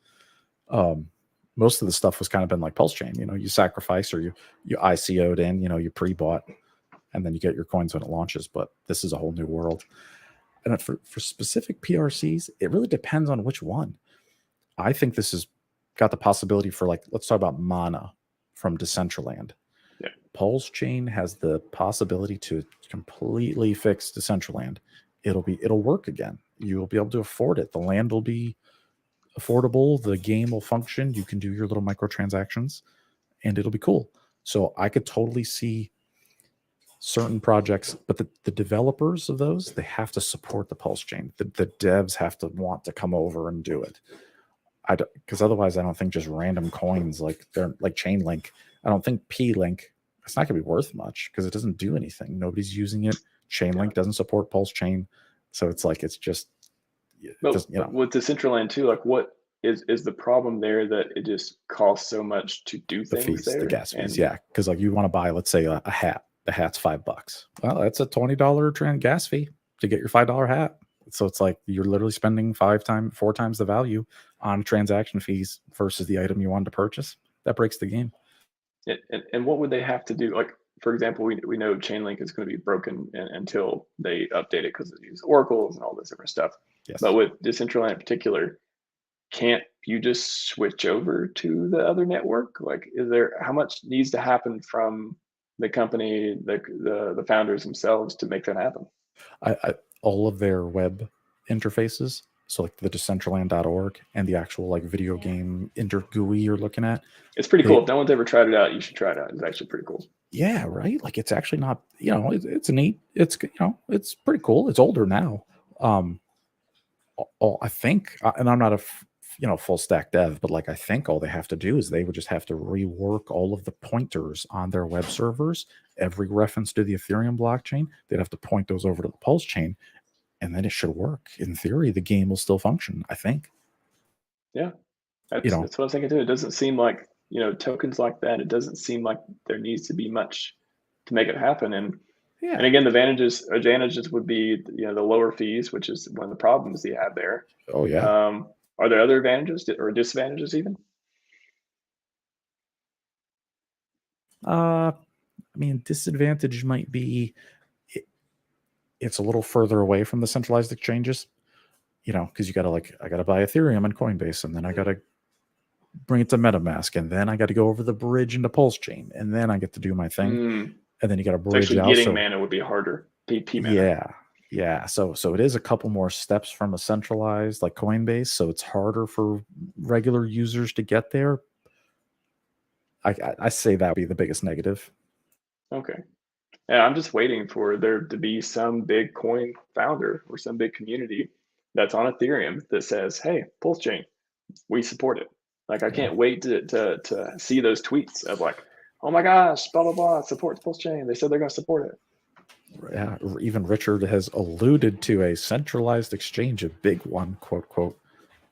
Most of the stuff was kind of been like PulseChain. You sacrifice, or you ICO'd in, you pre-bought, and then you get your coins when it launches. But this is a whole new world. And for specific PRCs, it really depends on which one. I think this has got the possibility for, like, let's talk about Mana from Decentraland. Yeah. PulseChain has the possibility to completely fix Decentraland. It'll work again. You will be able to afford it. The land will be affordable. The game will function. You can do your little microtransactions, and it'll be cool. So I could totally see certain projects, but the developers of those, they have to support the PulseChain. The devs have to want to come over and do it. Because otherwise, I don't think just random coins like Chainlink. I don't think P-Link. It's not going to be worth much because it doesn't do anything. Nobody's using it. Chainlink doesn't support PulseChain. So it's like it's just But with Decentraland too, like what is the problem there that it just costs so much to do the things fees, there? the gas fees, yeah. Because like you want to buy, let's say a hat. The hat's $5. Well, that's a $20 gas fee to get your $5 hat. So it's like you're literally spending 4 times the value on transaction fees versus the item you wanted to purchase. That breaks the game. And what would they have to do? Like, for example, we know Chainlink is going to be broken until they update it because it uses oracles and all this different stuff. Yes. But with Decentraland in particular, can't you just switch over to the other network? Like, how much needs to happen from the company, the founders themselves to make that happen? All of their web interfaces, so like the decentraland.org and the actual like video game GUI you're looking at. It's pretty cool. If no one's ever tried it out, you should try it out. It's actually pretty cool. Yeah, right. Like it's actually not, it's neat. It's it's pretty cool. It's older now. I think, and I'm not a full stack dev, but like I think all they have to do is they would just have to rework all of the pointers on their web servers. Every reference to the Ethereum blockchain, they'd have to point those over to the PulseChain, and then it should work. In theory, the game will still function, I think. Yeah, that's what I was thinking too. It doesn't seem like tokens like that. It doesn't seem like there needs to be much to make it happen. And and again, the advantages would be the lower fees, which is one of the problems you have there. Oh yeah. Are there other advantages or disadvantages even? I mean, disadvantage might be it's a little further away from the centralized exchanges, because you got to I got to buy Ethereum and Coinbase, and then I got to bring it to MetaMask, and then I got to go over the bridge into PulseChain, and then I get to do my thing, and then you got to bridge out. Actually, getting mana would be harder. PP mana. Yeah. So it is a couple more steps from a centralized like Coinbase, so it's harder for regular users to get there. I say that would be the biggest negative. Okay. Yeah, I'm just waiting for there to be some big coin founder or some big community that's on Ethereum that says, "Hey, PulseChain, we support it." Like I can't wait to see those tweets of like, "Oh my gosh, blah blah blah, supports PulseChain. They said they're going to support it." Yeah, even Richard has alluded to a centralized exchange, a big one, quote, quote,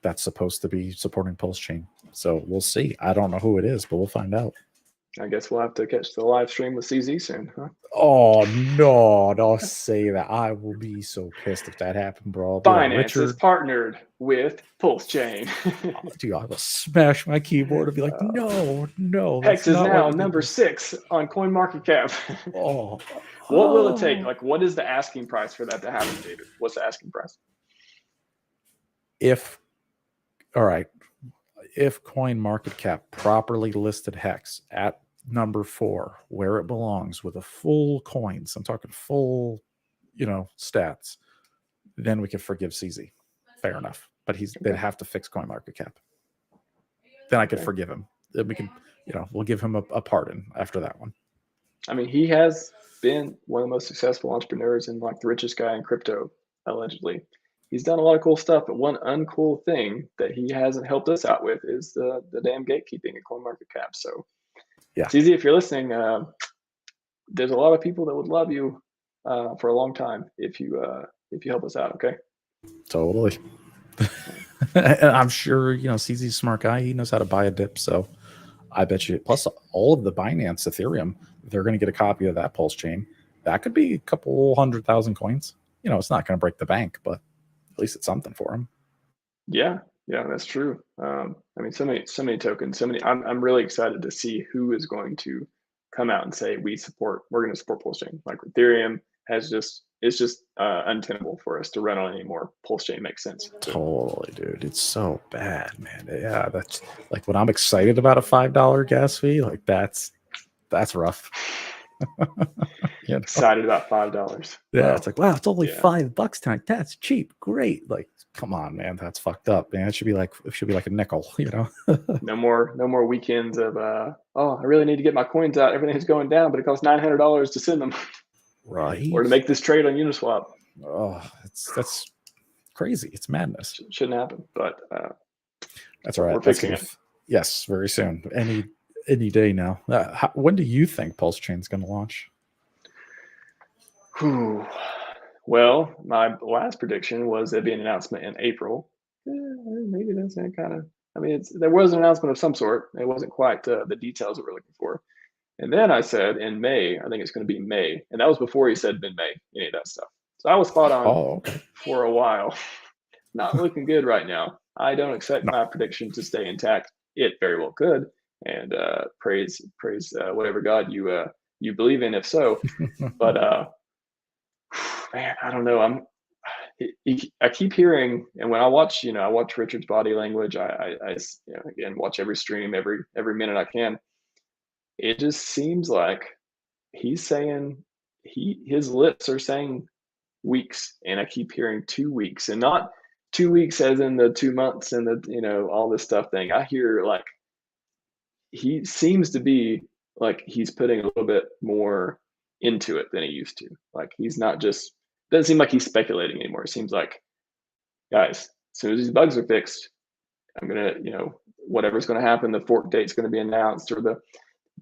that's supposed to be supporting PulseChain. So we'll see. I don't know who it is, but we'll find out. I guess we'll have to catch the live stream with CZ soon, huh? Oh, no, don't say that. I will be so pissed if that happened, bro. Binance is partnered with PulseChain. Dude, I will smash my keyboard and be like, no. Hex is now number 6 on CoinMarketCap. What will it take? Like, what is the asking price for that to happen, David? What's the asking price? If CoinMarketCap properly listed Hex at number 4, where it belongs with a full coins, I'm talking full, stats, then we could forgive CZ. Fair enough. But they'd have to fix CoinMarketCap. Then I could forgive him. Then we can, we'll give him a pardon after that one. I mean, he has been one of the most successful entrepreneurs and like the richest guy in crypto, allegedly. He's done a lot of cool stuff, but one uncool thing that he hasn't helped us out with is the damn gatekeeping at CoinMarketCap. So, yeah, CZ, if you're listening, there's a lot of people that would love you for a long time if you help us out. Okay. Totally. And I'm sure CZ's a smart guy. He knows how to buy a dip. So I bet you. Plus, all of the Binance Ethereum, they're going to get a copy of that PulseChain. That could be a couple 100,000 coins. It's not going to break the bank, but at least it's something for them. Yeah, that's true. I mean, so many tokens, I'm really excited to see who is going to come out and say we're going to support PulseChain. Like Ethereum it's just untenable for us to run on anymore. PulseChain makes sense. Totally, dude. It's so bad, man. Yeah, that's like when I'm excited about a $5 gas fee, like that's rough. Excited about $5. Yeah, wow. It's like, wow, it's only $5 tonight. That's cheap. Great. Like, come on, man. That's fucked up, man. It should be like a nickel, No more weekends of I really need to get my coins out. Everything's going down, but it costs $900 to send them. Right. Or to make this trade on Uniswap. Oh, that's crazy. It's madness. Shouldn't happen, but that's all right. We're fixing it. Yes, very soon. Any day now. When do you think PulseChain is going to launch? Well, my last prediction was there'd be an announcement in April. Maybe that's that kind of. I mean, there was an announcement of some sort. It wasn't quite the details that we're looking for. And then I said in May, I think it's going to be May, and that was before he said mid-May, any of that stuff. So I was spot on Okay. for a while. Not looking good right now. I don't expect No. my prediction to stay intact. It very well could, and praise whatever God you believe in, if so. But man, I don't know. I keep hearing, and when I watch, I watch Richard's body language. I again watch every stream, every minute I can. It just seems like he's saying his lips are saying weeks, and I keep hearing 2 weeks, and not 2 weeks as in the 2 months and the all this stuff thing. I hear like he seems to be like he's putting a little bit more into it than he used to. Like he's not just doesn't seem like he's speculating anymore. It seems like, guys, as soon as these bugs are fixed, I'm gonna, whatever's gonna happen, the fork date's gonna be announced, or the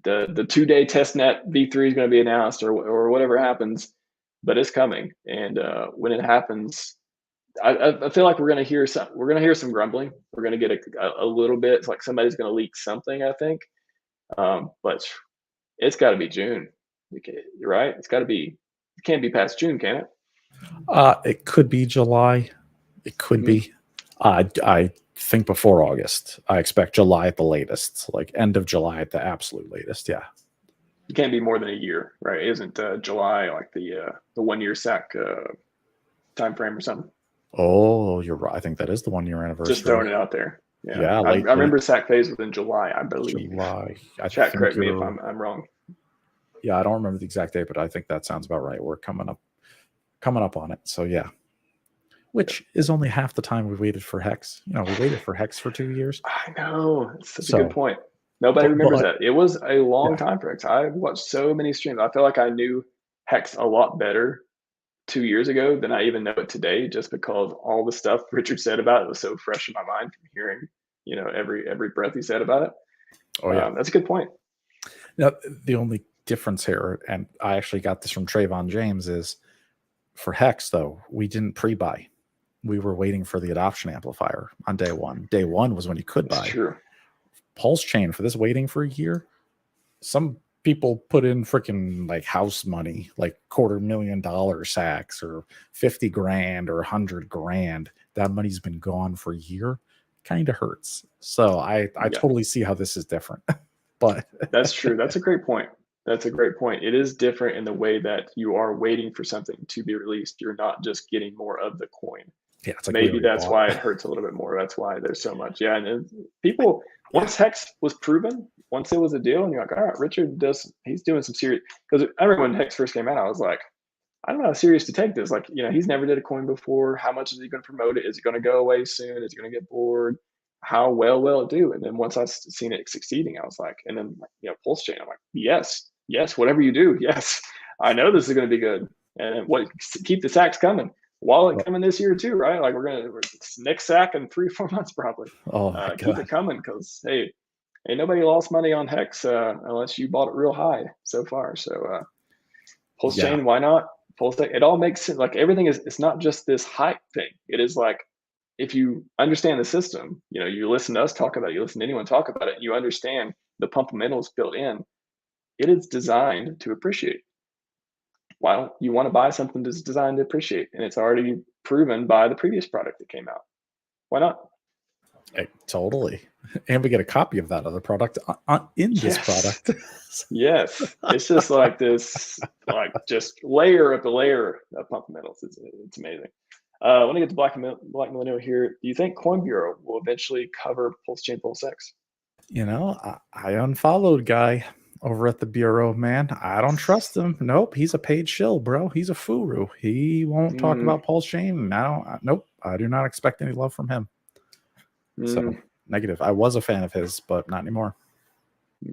2-day testnet V3 is gonna be announced, or whatever happens, but it's coming. And when it happens, I feel like we're gonna hear some grumbling. We're gonna get a little bit. It's like somebody's gonna leak something, I think. But it's got to be June, right? It's got to be. It can't be past June, can it? It could be July. It could be. I think before August. I expect July at the latest, like end of July at the absolute latest. Yeah. It can't be more than a year, right? Isn't July like the 1 year SAC time frame or something? Oh, you're right. I think that is the 1 year anniversary. Just throwing it out there. Yeah. I remember SAC phase was in July, I believe. July. Chat, correct me if I'm wrong. Yeah, I don't remember the exact date, but I think that sounds about right. We're coming up on it. So yeah. Which is only half the time we waited for Hex. We waited for Hex for 2 years. I know. It's such a good point. Nobody remembers that. It was a long time for Hex. I watched so many streams. I feel like I knew Hex a lot better 2 years ago than I even know it today, just because all the stuff Richard said about it was so fresh in my mind from hearing, every breath he said about it. Oh yeah, that's a good point. Now the only difference here, and I actually got this from Trayvon James, is for Hex though we didn't pre-buy. We were waiting for the adoption amplifier on day one. Day one was when you could buy. That's true. PulseChain for this waiting for a year. Some people put in freaking like house money, like $250,000 sacks or 50 grand or 100 grand. That money's been gone for a year. Kind of hurts. So I totally see how this is different. But that's true. That's a great point. It is different in the way that you are waiting for something to be released. You're not just getting more of the coin. Yeah, it's like maybe that's why it hurts a little bit more. That's why there's so much. Yeah, and people, once Hex was proven, once it was a deal, and you're like, all right, Richard he's doing some serious. Because I remember when Hex first came out, I was like, I don't know how serious to take this. Like, he's never did a coin before. How much is he going to promote it? Is it going to go away soon? Is he going to get bored? How well will it do? And then once I've seen it succeeding, I was like, and then PulseChain, I'm like, yes, whatever you do, yes, I know this is going to be good. And keep the sacks coming. Wallet coming this year too, right? Like we're next sack in 3-4 months probably. Oh my God. Keep it coming, because hey, ain't nobody lost money on Hex unless you bought it real high so far. So PulseChain, why not? PulseX, it all makes sense. Like everything it's not just this hype thing. It is like, if you understand the system, you listen to us talk about it, you listen to anyone talk about it, you understand the fundamentals built in, it is designed to appreciate. Why don't you want to buy something that's designed to appreciate? And it's already proven by the previous product that came out. Why not? Hey, totally. And we get a copy of that other product in this product. Yes. It's just like this, like just layer after layer of fundamentals. It's amazing. I want to get to Black Millennial here. Do you think Coin Bureau will eventually cover PulseChain PulseX? I unfollowed guy over at the Bureau, man. I don't trust him. Nope, he's a paid shill, bro. He's a furu. He won't talk about PulseChain. Nope, I do not expect any love from him. So negative. I was a fan of his, but not anymore.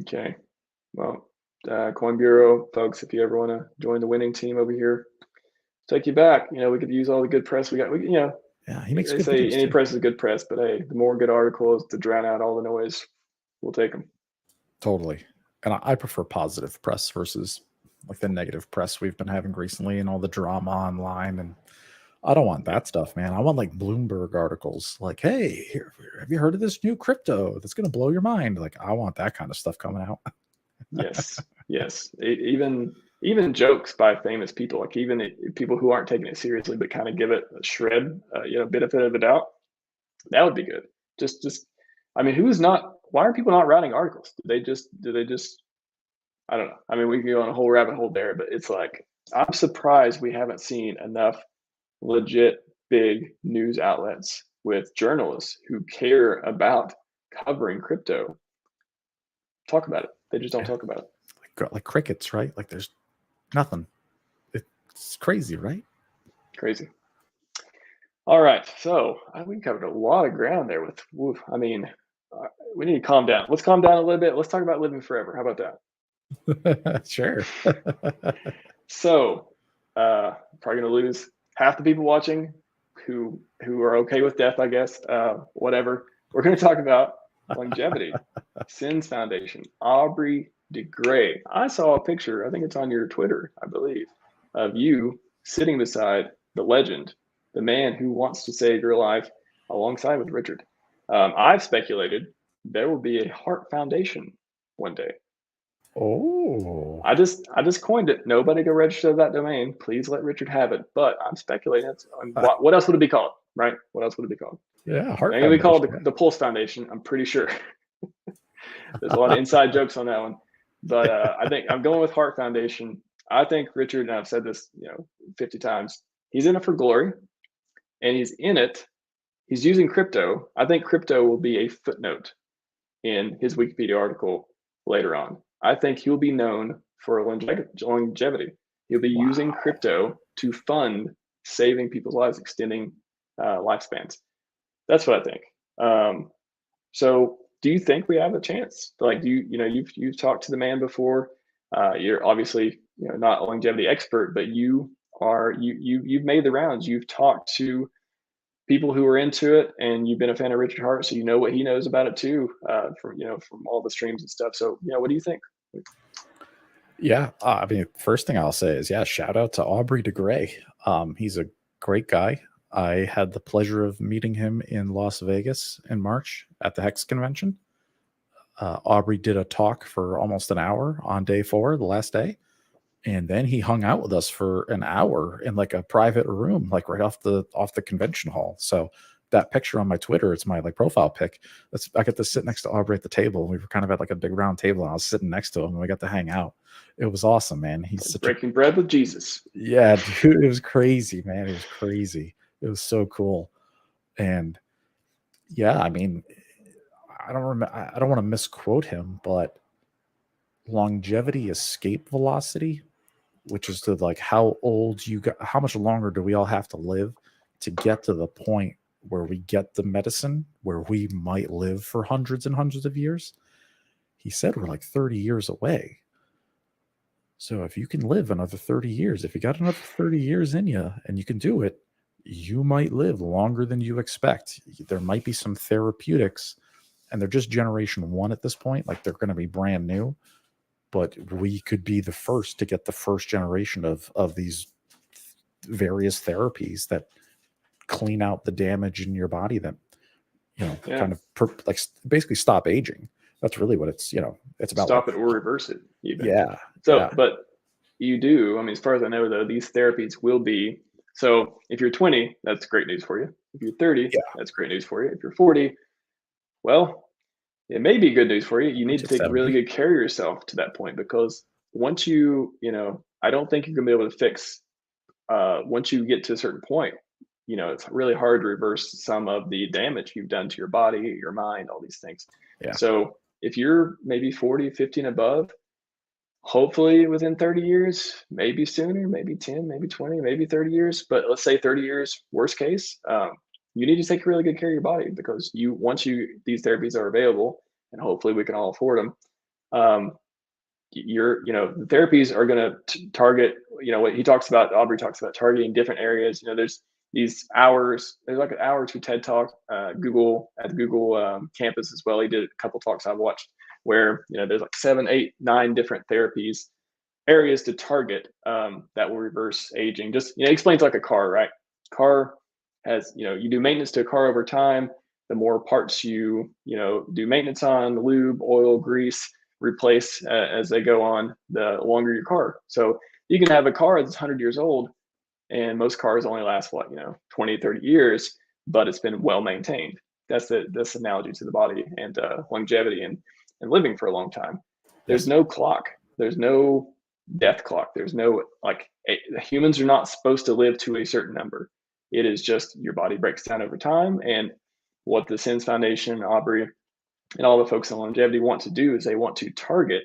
Okay. Well, Coin Bureau, folks, if you ever want to join the winning team over here, take you back. We could use all the good press we got. Yeah, he makes they good say videos any too. press is good press, but hey, the more good articles to drown out all the noise, we'll take them. Totally. And I prefer positive press versus like the negative press we've been having recently and all the drama online. And I don't want that stuff, man. I want like Bloomberg articles like, hey, here, have you heard of this new crypto that's going to blow your mind? Like, I want that kind of stuff coming out. Yes, yes. Even jokes by famous people, like even people who aren't taking it seriously, but kind of give it a shred, benefit of the doubt. That would be good. Just, I mean, who's not? Why are people not writing articles? Do they just? I don't know. I mean, we can go on a whole rabbit hole there, but it's like I'm surprised we haven't seen enough legit big news outlets with journalists who care about covering crypto talk about it. They just don't talk about it. Like crickets, right? Like there's nothing. It's crazy, right? Crazy. All right, so we covered a lot of ground there with. I mean, we need to calm down. Let's calm down a little bit. Let's talk about living forever. How about that? Sure. So, probably gonna lose half the people watching who are okay with death, I guess. Whatever. We're gonna talk about longevity. Sins Foundation. Aubrey de Grey. I saw a picture. I think it's on your Twitter, I believe, of you sitting beside the legend, the man who wants to save your life, alongside with Richard. I've speculated there will be a Heart Foundation one day. Oh, I just coined it. Nobody go register that domain. Please let Richard have it. But I'm speculating. What else would it be called? Right? What else would it be called? Yeah, Heart Maybe we call it the Pulse Foundation. I'm pretty sure. There's a lot of inside jokes on that one, but I think I'm going with Heart Foundation. I think Richard, and I've said this 50 times, he's in it for glory, and he's in it. He's using crypto. I think crypto will be a footnote in his Wikipedia article later on. I think he'll be known for longevity. He'll be using crypto to fund saving people's lives, extending lifespans. That's what I think. So, do you think we have a chance? Like, you've talked to the man before. You're obviously not a longevity expert, but you've made the rounds. You've talked to people who are into it, and you've been a fan of Richard Heart, so you know what he knows about it too, from all the streams and stuff. So, what do you think? Yeah, I mean, first thing I'll say is, shout out to Aubrey de Grey. He's a great guy. I had the pleasure of meeting him in Las Vegas in March at the Hex convention. Aubrey did a talk for almost an hour on day 4, the last day. And then he hung out with us for an hour in like a private room, like right off the convention hall. So that picture on my Twitter, it's my like profile pic. I get to sit next to Aubrey at the table. We were kind of at like a big round table, and I was sitting next to him, and we got to hang out. It was awesome, man. He's breaking bread with Jesus. Yeah, dude, it was crazy, man. It was crazy. It was so cool. And yeah, I mean, I don't want to misquote him, but longevity escape velocity, which is to like how much longer do we all have to live to get to the point where we get the medicine where we might live for hundreds and hundreds of years. He said we're like 30 years away. So if you can live another 30 years, if you got another 30 years in you and you can do it, you might live longer than you expect. There might be some therapeutics, and they're just generation 1 at this point. Like, they're going to be brand new, but we could be the first to get the first generation of these various therapies that clean out the damage in your body that, kind of basically stop aging. That's really what it's about. Stop it or reverse it. Even. Yeah. So, yeah. But you do, I mean, as far as I know, though, these therapies will be, so if you're 20, that's great news for you. If you're 30, that's great news for you. If you're 40, well, it may be good news for you. You need to take really good care of yourself to that point, because once I don't think you're going to be able to fix, once you get to a certain point, it's really hard to reverse some of the damage you've done to your body, your mind, all these things. Yeah. So if you're maybe 40, 50 and above, hopefully within 30 years, maybe sooner, maybe 10, maybe 20, maybe 30 years, but let's say 30 years, worst case, you need to take really good care of your body, because once these therapies are available, and hopefully we can all afford them, the therapies are going to target, what he talks about, Aubrey talks about targeting different areas. There's these hours, there's like an hour or two TED talk, at the Google campus as well. He did a couple talks I've watched where, there's like 7, 8, 9 different therapies, areas to target that will reverse aging. Just explains like a car, right? Car has you do maintenance to a car over time. The more parts you do maintenance on, lube, oil, grease, replace as they go on, the longer your car. So you can have a car that's 100 years old, and most cars only last 20, 30 years, but it's been well maintained. That's the analogy to the body and longevity and living for a long time. There's Yes. no clock. There's no death clock. There's no humans are not supposed to live to a certain number. It is just your body breaks down over time. And what the Sins Foundation, Aubrey, and all the folks on longevity want to do is they want to target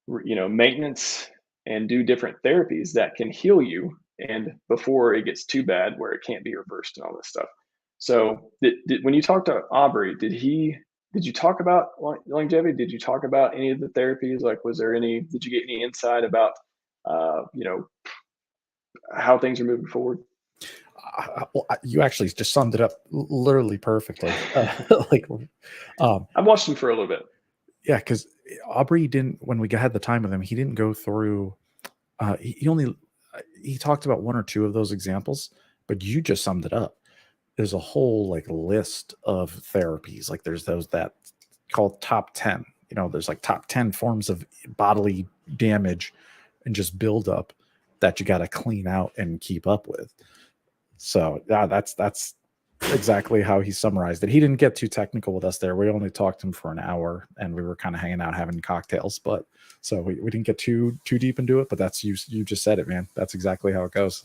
maintenance and do different therapies that can heal you and before it gets too bad where it can't be reversed and all this stuff. So when you talked to Aubrey, did you talk about longevity? Did you talk about any of the therapies? Like, did you get any insight about how things are moving forward? You actually just summed it up literally perfectly. I've watched him for a little bit. Yeah, because Aubrey didn't, when we had the time with him, he didn't go through, he talked about one or two of those examples, but you just summed it up. There's a whole list of therapies. Like there's those that called top 10, there's like top 10 forms of bodily damage and just build up that you got to clean out and keep up with. So yeah, that's exactly how he summarized it. He didn't get too technical with us there. We only talked to him for an hour and we were kind of hanging out having cocktails, but so we didn't get too deep into it, but that's you just said it, man. That's exactly how it goes.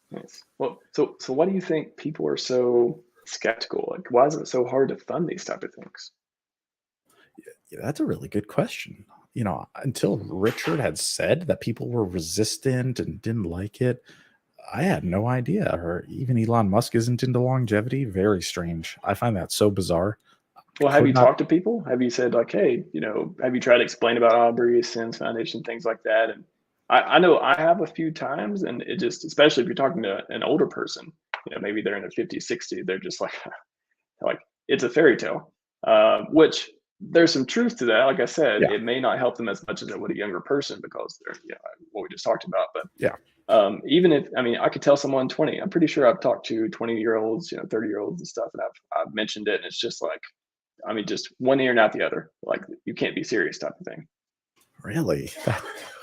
Nice. Well, so why do you think people are so skeptical? Like, why is it so hard to fund these type of things? Yeah, that's a really good question. Until Richard had said that people were resistant and didn't like it, I had no idea. Or even Elon Musk isn't into longevity. Very strange. I find that so bizarre. Well, have you talked to people? Have you said like, hey, have you tried to explain about Aubrey, Sins Foundation, things like that? And I know I have a few times, and it just, especially if you're talking to an older person, maybe they're in their 50s, 60s, they're just like it's a fairy tale, which there's some truth to that. Like I said, Yeah. it may not help them as much as it would a younger person because they're, what we just talked about. But yeah, even if, I could tell someone 20, I'm pretty sure I've talked to 20-year-olds, 30-year-olds and stuff, and I've mentioned it, and it's just like, just one ear and out the other. Like, you can't be serious type of thing. Really?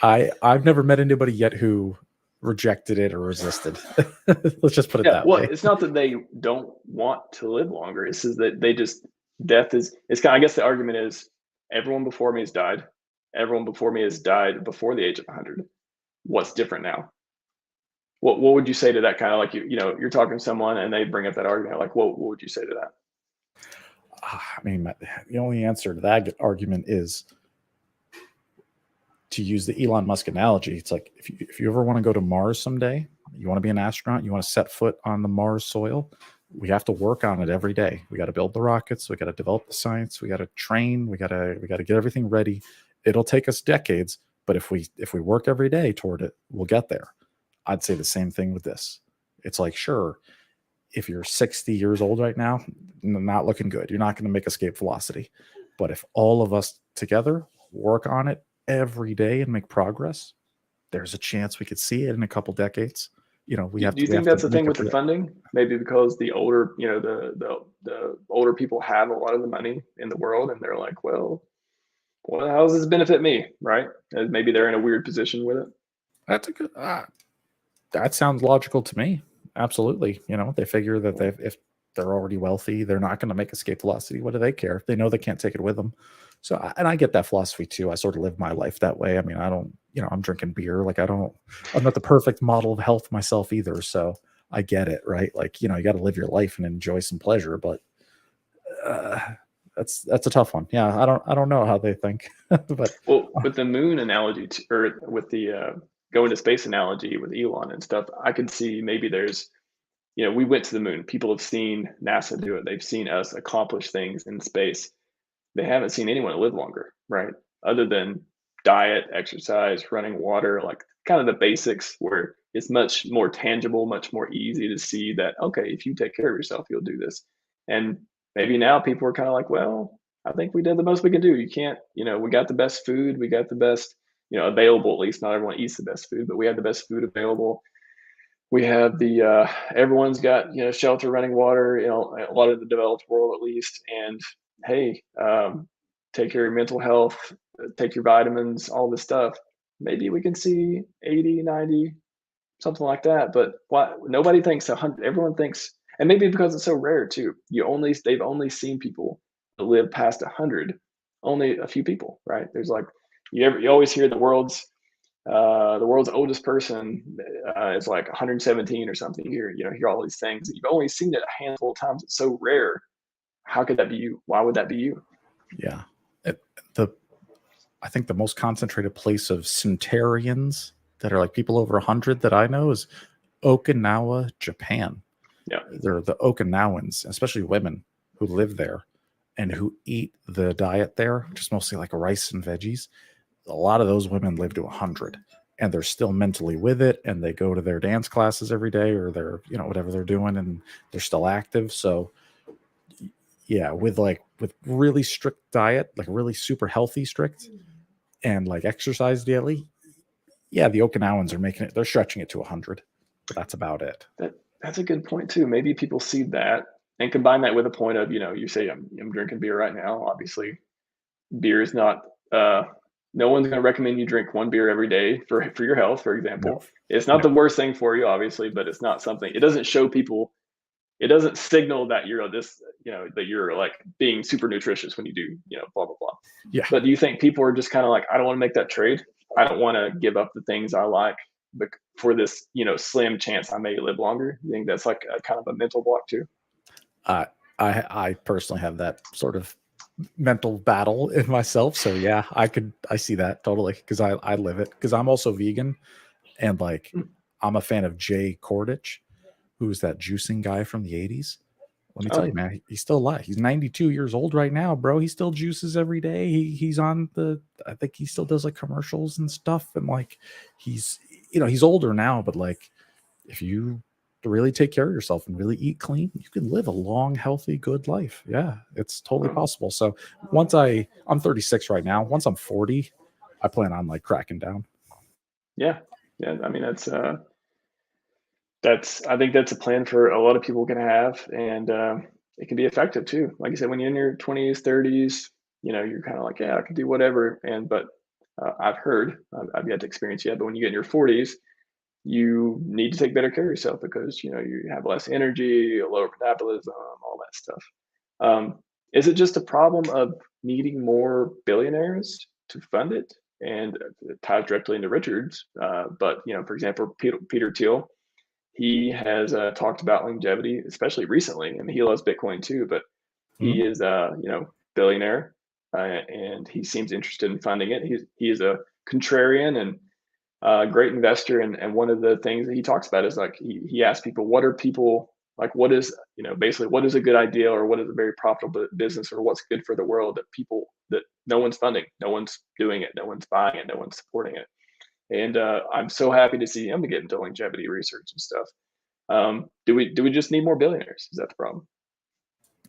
I've never met anybody yet who rejected it or resisted. Let's just put it that way. It's not that they don't want to live longer. It's just that death is, I guess the argument is everyone before me has died. Everyone before me has died before the age of 100. What's different now? What would you say to that? Kind of like, you're talking to someone and they bring up that argument. Like, what would you say to that? The only answer to that argument is to use the Elon Musk analogy. It's like, if you ever want to go to Mars someday, you want to be an astronaut, you want to set foot on the Mars soil, we have to work on it every day. We got to build the rockets. We got to develop the science. We got to train. We got to get everything ready. It'll take us decades, but if we work every day toward it, we'll get there. I'd say the same thing with this. It's like, sure, if you're 60 years old right now, not looking good. You're not going to make escape velocity. But if all of us together work on it every day and make progress, there's a chance we could see it in a couple decades. Do you think that's the thing with the funding? Maybe because the older, the older people have a lot of the money in the world, and they're like, well, how does this benefit me, right? And maybe they're in a weird position with it. That's a good. That sounds logical to me. Absolutely. They figure that if they're already wealthy, they're not going to make escape velocity. What do they care? They know they can't take it with them. So, and I get that philosophy too. I sort of live my life that way. I don't, I'm drinking beer. Like I'm not the perfect model of health myself either. So I get it, right? Like, you got to live your life and enjoy some pleasure, but that's a tough one. Yeah. I don't know how they think, but with the moon analogy or with the, going to space analogy with Elon and stuff, I could see maybe there's, we went to the moon. People have seen NASA do it. They've seen us accomplish things in space. They haven't seen anyone live longer, right? Other than diet, exercise, running water, like kind of the basics where it's much more tangible, much more easy to see that, okay, if you take care of yourself, you'll do this. And maybe now people are kind of like, well, I think we did the most we can do. You can't, we got the best food, we got the best available. At least not everyone eats the best food, but we have the best food available. We have the everyone's got shelter, running water. A lot of the developed world at least. And hey, take care of your mental health, take your vitamins, all this stuff. Maybe we can see 80, 90, something like that. But why nobody thinks 100? Everyone thinks, and maybe because it's so rare too. They've only seen people that live past 100. Only a few people, right? There's like you always hear the world's oldest person is like 117 or something. You hear all these things. You've only seen it a handful of times. It's so rare. How could that be you? Why would that be you? Yeah. I think the most concentrated place of centurions that are like people over 100 that I know is Okinawa, Japan. Yeah. They're the Okinawans, especially women who live there and who eat the diet there, which is mostly like rice and veggies. A lot of those women live to 100 and they're still mentally with it, and they go to their dance classes every day, or they're whatever they're doing, and they're still active. So yeah, with really strict diet, like really super healthy strict, and like exercise daily, yeah, the Okinawans are making it, they're stretching it to 100, but that's about it. That's a good point too. Maybe people see that and combine that with a point of, you say I'm drinking beer right now. Obviously beer is not no one's going to recommend you drink one beer every day for your health, for example. No. It's not the worst thing for you, obviously, but it's not something, it doesn't show people, it doesn't signal that you're that you're like being super nutritious when you do, blah, blah, blah. Yeah. But do you think people are just kind of like, I don't want to make that trade. I don't want to give up the things I like for this, slim chance I may live longer? You think that's like a kind of a mental block too? I personally have that sort of mental battle in myself. So yeah, I see that totally, because I live it, because I'm also vegan, and like I'm a fan of Jay Kordich, who's that juicing guy from the 80s. Let me tell you, man, he's still alive. He's 92 years old right now, bro. He still juices every day. He's on I think he still does like commercials and stuff. And like, he's older now, but like, if you really take care of yourself and really eat clean, you can live a long, healthy, good life. Yeah, it's totally possible. So once I'm 36 right now. Once I'm 40, I plan on like cracking down. Yeah. I mean, I think that's a plan for a lot of people can have, and it can be effective too. Like you said, when you're in your 20s, 30s, you're kind of like, yeah, I can do whatever. But I've heard, I've yet to experience yet, but when you get in your 40s, you need to take better care of yourself, because you have less energy, lower metabolism, all that stuff. Is it just a problem of needing more billionaires to fund it? And it ties directly into Richard's. But for example, Peter Thiel, he has talked about longevity, especially recently. I mean, he loves Bitcoin too, but he is billionaire, and he seems interested in funding it. He is a contrarian and great investor. And one of the things that he talks about is like he asks people, what are people like? What is basically what is a good idea, or what is a very profitable business, or what's good for the world that no one's funding, no one's doing it, no one's buying it, no one's supporting it. And I'm so happy to see him get into longevity research and stuff. Do we just need more billionaires? Is that the problem?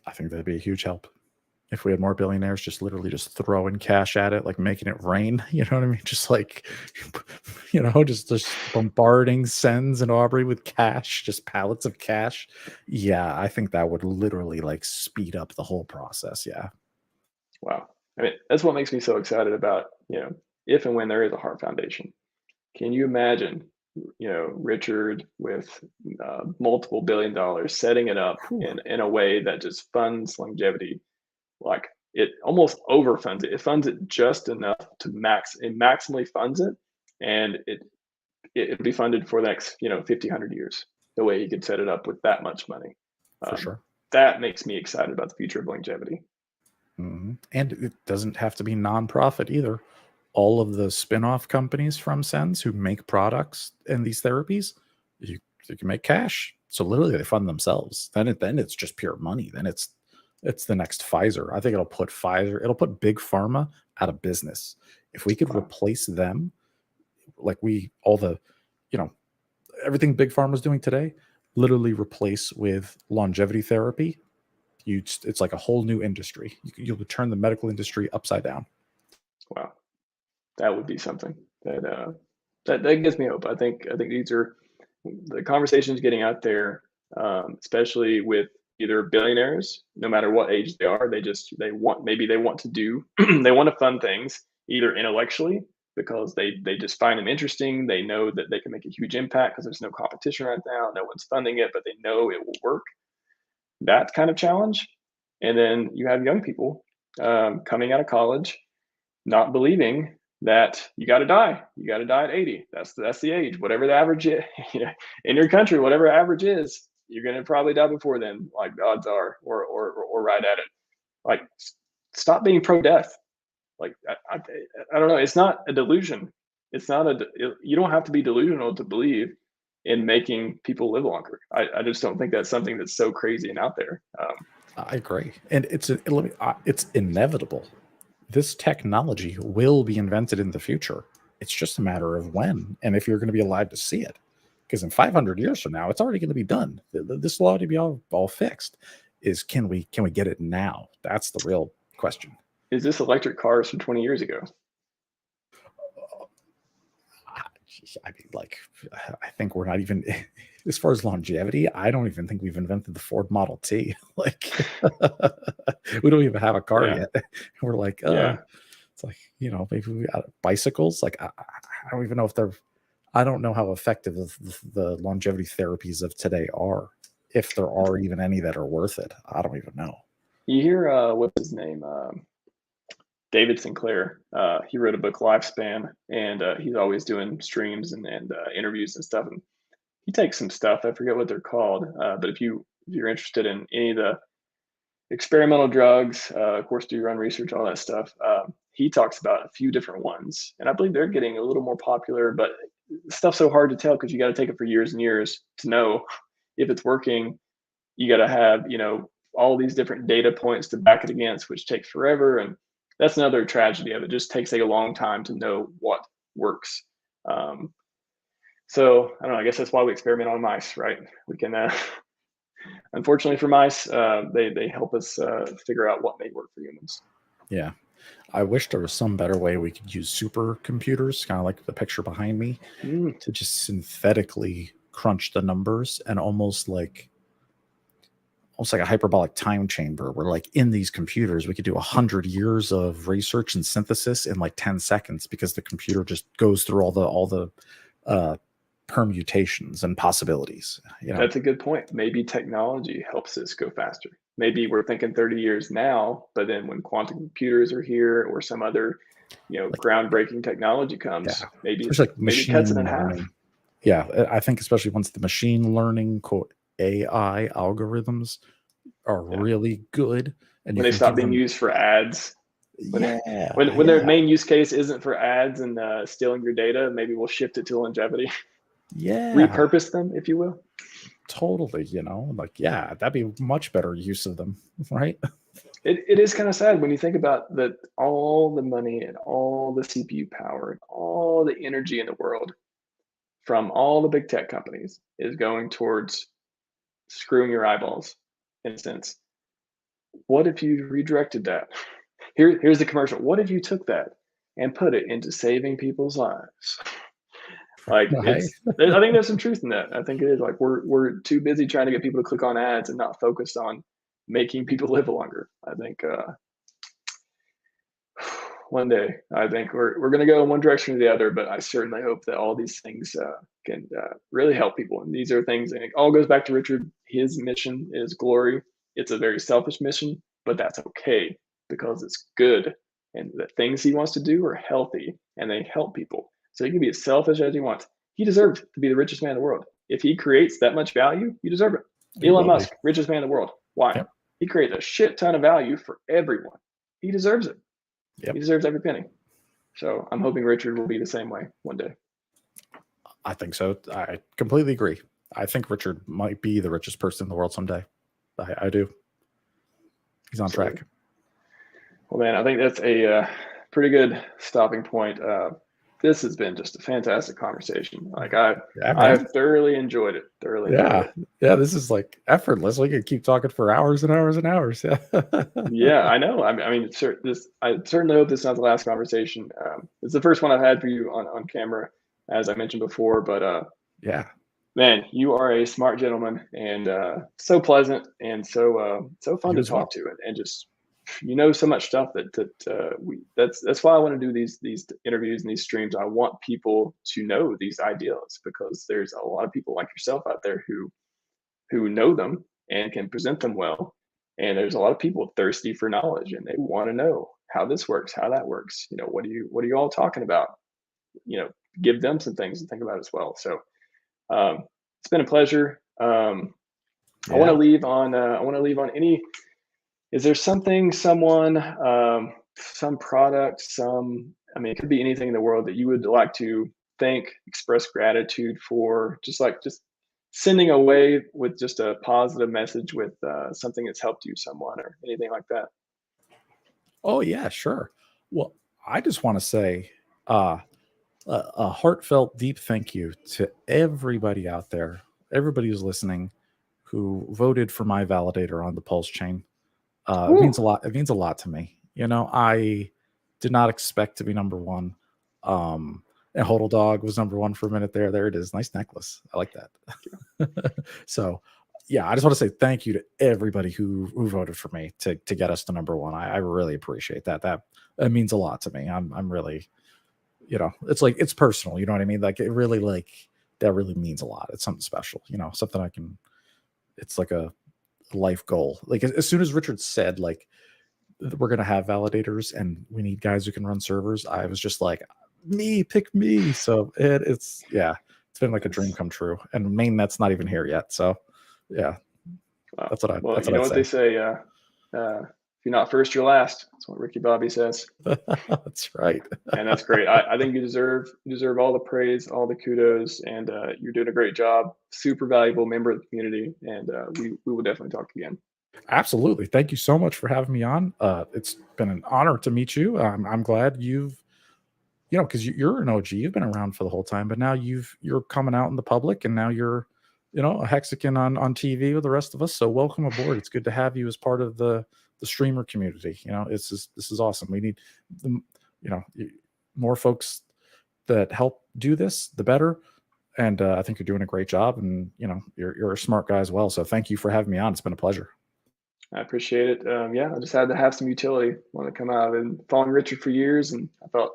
I think that'd be a huge help if we had more billionaires just literally just throwing cash at it, like making it rain. You know what I mean? Just like, just bombarding Sens and Aubrey with cash, just pallets of cash. Yeah, I think that would literally like speed up the whole process. Yeah. Wow. I mean, that's what makes me so excited about, if and when there is a Heart Foundation. Can you imagine, Richard with multiple $1 billion setting it up in a way that just funds longevity? Like, it almost overfunds it. It funds it just enough to it maximally funds it, and it'd be funded for the next 50, 100 years, the way he could set it up with that much money. For sure. That makes me excited about the future of longevity. Mm-hmm. And it doesn't have to be nonprofit either. All of the spin-off companies from Sens who make products and these therapies, you can make cash. So literally they fund themselves. Then it's just pure money. Then it's the next Pfizer. I think it'll put big pharma out of business. If we could replace them, like everything big pharma's doing today, literally replace with longevity therapy, it's like a whole new industry. You'll turn the medical industry upside down. Wow. That would be something that gives me hope. I think these are the conversations getting out there, especially with either billionaires, no matter what age they are. They want to do they want to fund things either intellectually because they just find them interesting. They know that they can make a huge impact because there's no competition right now. No one's funding it, but they know it will work. That kind of challenge. And then you have young people coming out of college not believing that you got to die. You got to die at 80. That's the age. Whatever the average is in your country, whatever average is, you're gonna probably die before then. Like the odds are, or right at it. Like, stop being pro-death. Like I don't know. It's not a delusion. It's not you don't have to be delusional to believe in making people live longer. I just don't think that's something that's so crazy and out there. I agree, and it's inevitable. This technology will be invented in the future. It's just a matter of when and if you're going to be alive to see it. Because in 500 years from now, it's already going to be done. This will already be all fixed. Can we get it now? That's the real question. Is this electric cars from 20 years ago? I mean, like, I think we're not even, as far as longevity, I don't even think we've invented the Ford Model T. Like, we don't even have a car yet. We're like, it's like, maybe we got bicycles. Like, I don't even know if I don't know how effective the longevity therapies of today are, if there are even any that are worth it. I don't even know. You hear, what's his name? David Sinclair. He wrote a book, Lifespan, and he's always doing streams and interviews and stuff. And he takes some stuff. I forget what they're called, but if you're interested in any of the experimental drugs, of course, do your own research, all that stuff. He talks about a few different ones, and I believe they're getting a little more popular. But stuff's so hard to tell because you got to take it for years and years to know if it's working. You got to have all these different data points to back it against, which takes forever. And that's another tragedy of it. Just takes a long time to know what works. So I don't know. I guess that's why we experiment on mice, right? We can, unfortunately for mice, they help us figure out what may work for humans. Yeah, I wish there was some better way we could use supercomputers, kind of like the picture behind me, to just synthetically crunch the numbers and almost like a hyperbolic time chamber where, like, in these computers we could do 100 years of research and synthesis in like 10 seconds because the computer just goes through all the permutations and possibilities. That's a good point. Maybe technology helps us go faster. Maybe we're thinking 30 years now, but then when quantum computers are here or some other groundbreaking technology comes, maybe it cuts it in half. Yeah, I think especially once the machine learning quote AI algorithms are really good, and when they stop being used for ads, when their main use case isn't for ads and stealing your data, maybe we'll shift it to longevity. Repurpose them, if you will. Totally, that'd be much better use of them, right? It is kind of sad when you think about that, all the money and all the CPU power and all the energy in the world from all the big tech companies is going towards screwing your eyeballs, in a sense. What if you redirected that? Here's the commercial. What if you took that and put it into saving people's lives? Like, I think there's some truth in that. I think it is. Like, we're too busy trying to get people to click on ads and not focused on making people live longer. I think one day, I think we're going to go in one direction or the other, but I certainly hope that all these things can really help people. And these are things, and it all goes back to Richard. His mission is glory. It's a very selfish mission, but that's okay because it's good. And the things he wants to do are healthy and they help people. So he can be as selfish as he wants. He deserves to be the richest man in the world. If he creates that much value, you deserve it. Elon Musk, richest man in the world. Why? Yep. He creates a shit ton of value for everyone. He deserves it. Yep. He deserves every penny. So I'm hoping Richard will be the same way one day. I think so. I completely agree. I think Richard might be the richest person in the world someday. I do. He's on track. Well, man, I think that's a pretty good stopping point. this has been just a fantastic conversation. Like I have thoroughly enjoyed it. Yeah, this is like effortless. We could keep talking for hours and hours and hours. Yeah. Yeah, I know. I mean, I certainly hope this is not the last conversation. It's the first one I've had for you on camera, as I mentioned before. But yeah, man, you are a smart gentleman and so pleasant and so fun you to as well. talk to, and just so much stuff that's why I want to do these interviews and these streams. I want people to know these ideas because there's a lot of people like yourself out there who know them and can present them well. And there's a lot of people thirsty for knowledge and they want to know how this works, how that works. What are you all talking about? Give them some things to think about as well. So it's been a pleasure. I want to leave on any. Is there something, someone, some product, I mean, it could be anything in the world that you would like to thank, express gratitude for, just sending away with just a positive message with something that's helped you, someone, or anything like that? Oh yeah, sure. Well, I just want to say a heartfelt, deep thank you to everybody out there, everybody who's listening, who voted for my validator on the PulseChain. It means a lot. It means a lot to me. I did not expect to be number one. And Hodl Dog was number one for a minute there. There it is. Nice necklace. I like that. So, yeah, I just want to say thank you to everybody who voted for me to get us to number one. I really appreciate that. That means a lot to me. I'm really, it's like, it's personal. You know what I mean? Like it really, that really means a lot. It's something special. Something I can. It's like a life goal. Like as soon as Richard said, like, we're going to have validators and we need guys who can run servers, I was just like, pick me. So it's been like a dream come true, and mainnet's not even here yet. So yeah, wow. That's what I, well, that's you what know I'd what they say, if you're not first, you're last. That's what Ricky Bobby says. That's right. And that's great. I think you deserve all the praise, all the kudos, and you're doing a great job. Super valuable member of the community, and we will definitely talk again. Absolutely. Thank you so much for having me on. It's been an honor to meet you. I'm glad you've, because you're an OG. You've been around for the whole time, but now you're coming out in the public, and now you're, a Hexican on TV with the rest of us. So welcome aboard. It's good to have you as part of the streamer community. This is awesome. We need, more folks that help do this, the better. And I think you're doing a great job, and you're a smart guy as well. So thank you for having me on. It's been a pleasure. I appreciate it. I just had to have some utility. I want to come out. I've been following Richard for years, and I thought,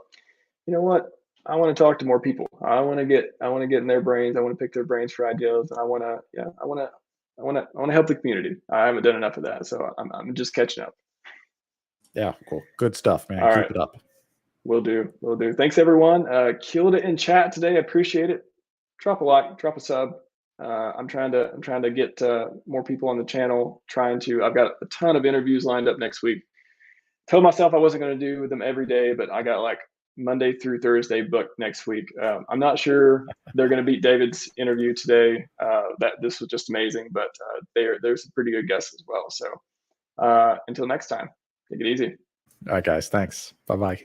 you know what? I want to talk to more people. I want to get in their brains. I want to pick their brains for ideas, and I want to help the community. I haven't done enough of that, so I'm just catching up. Yeah, cool. Good stuff, man. All Keep right. it up. Will do. Thanks, everyone. Killed it in chat today. I appreciate it. Drop a like, drop a sub. I'm trying to get more people on the channel. I've got a ton of interviews lined up next week. Told myself I wasn't going to do them every day, but I got like Monday through Thursday booked next week. I'm not sure they're going to beat David's interview today. That this was just amazing, but there's some pretty good guests as well. So until next time, take it easy. All right, guys. Thanks. Bye-bye.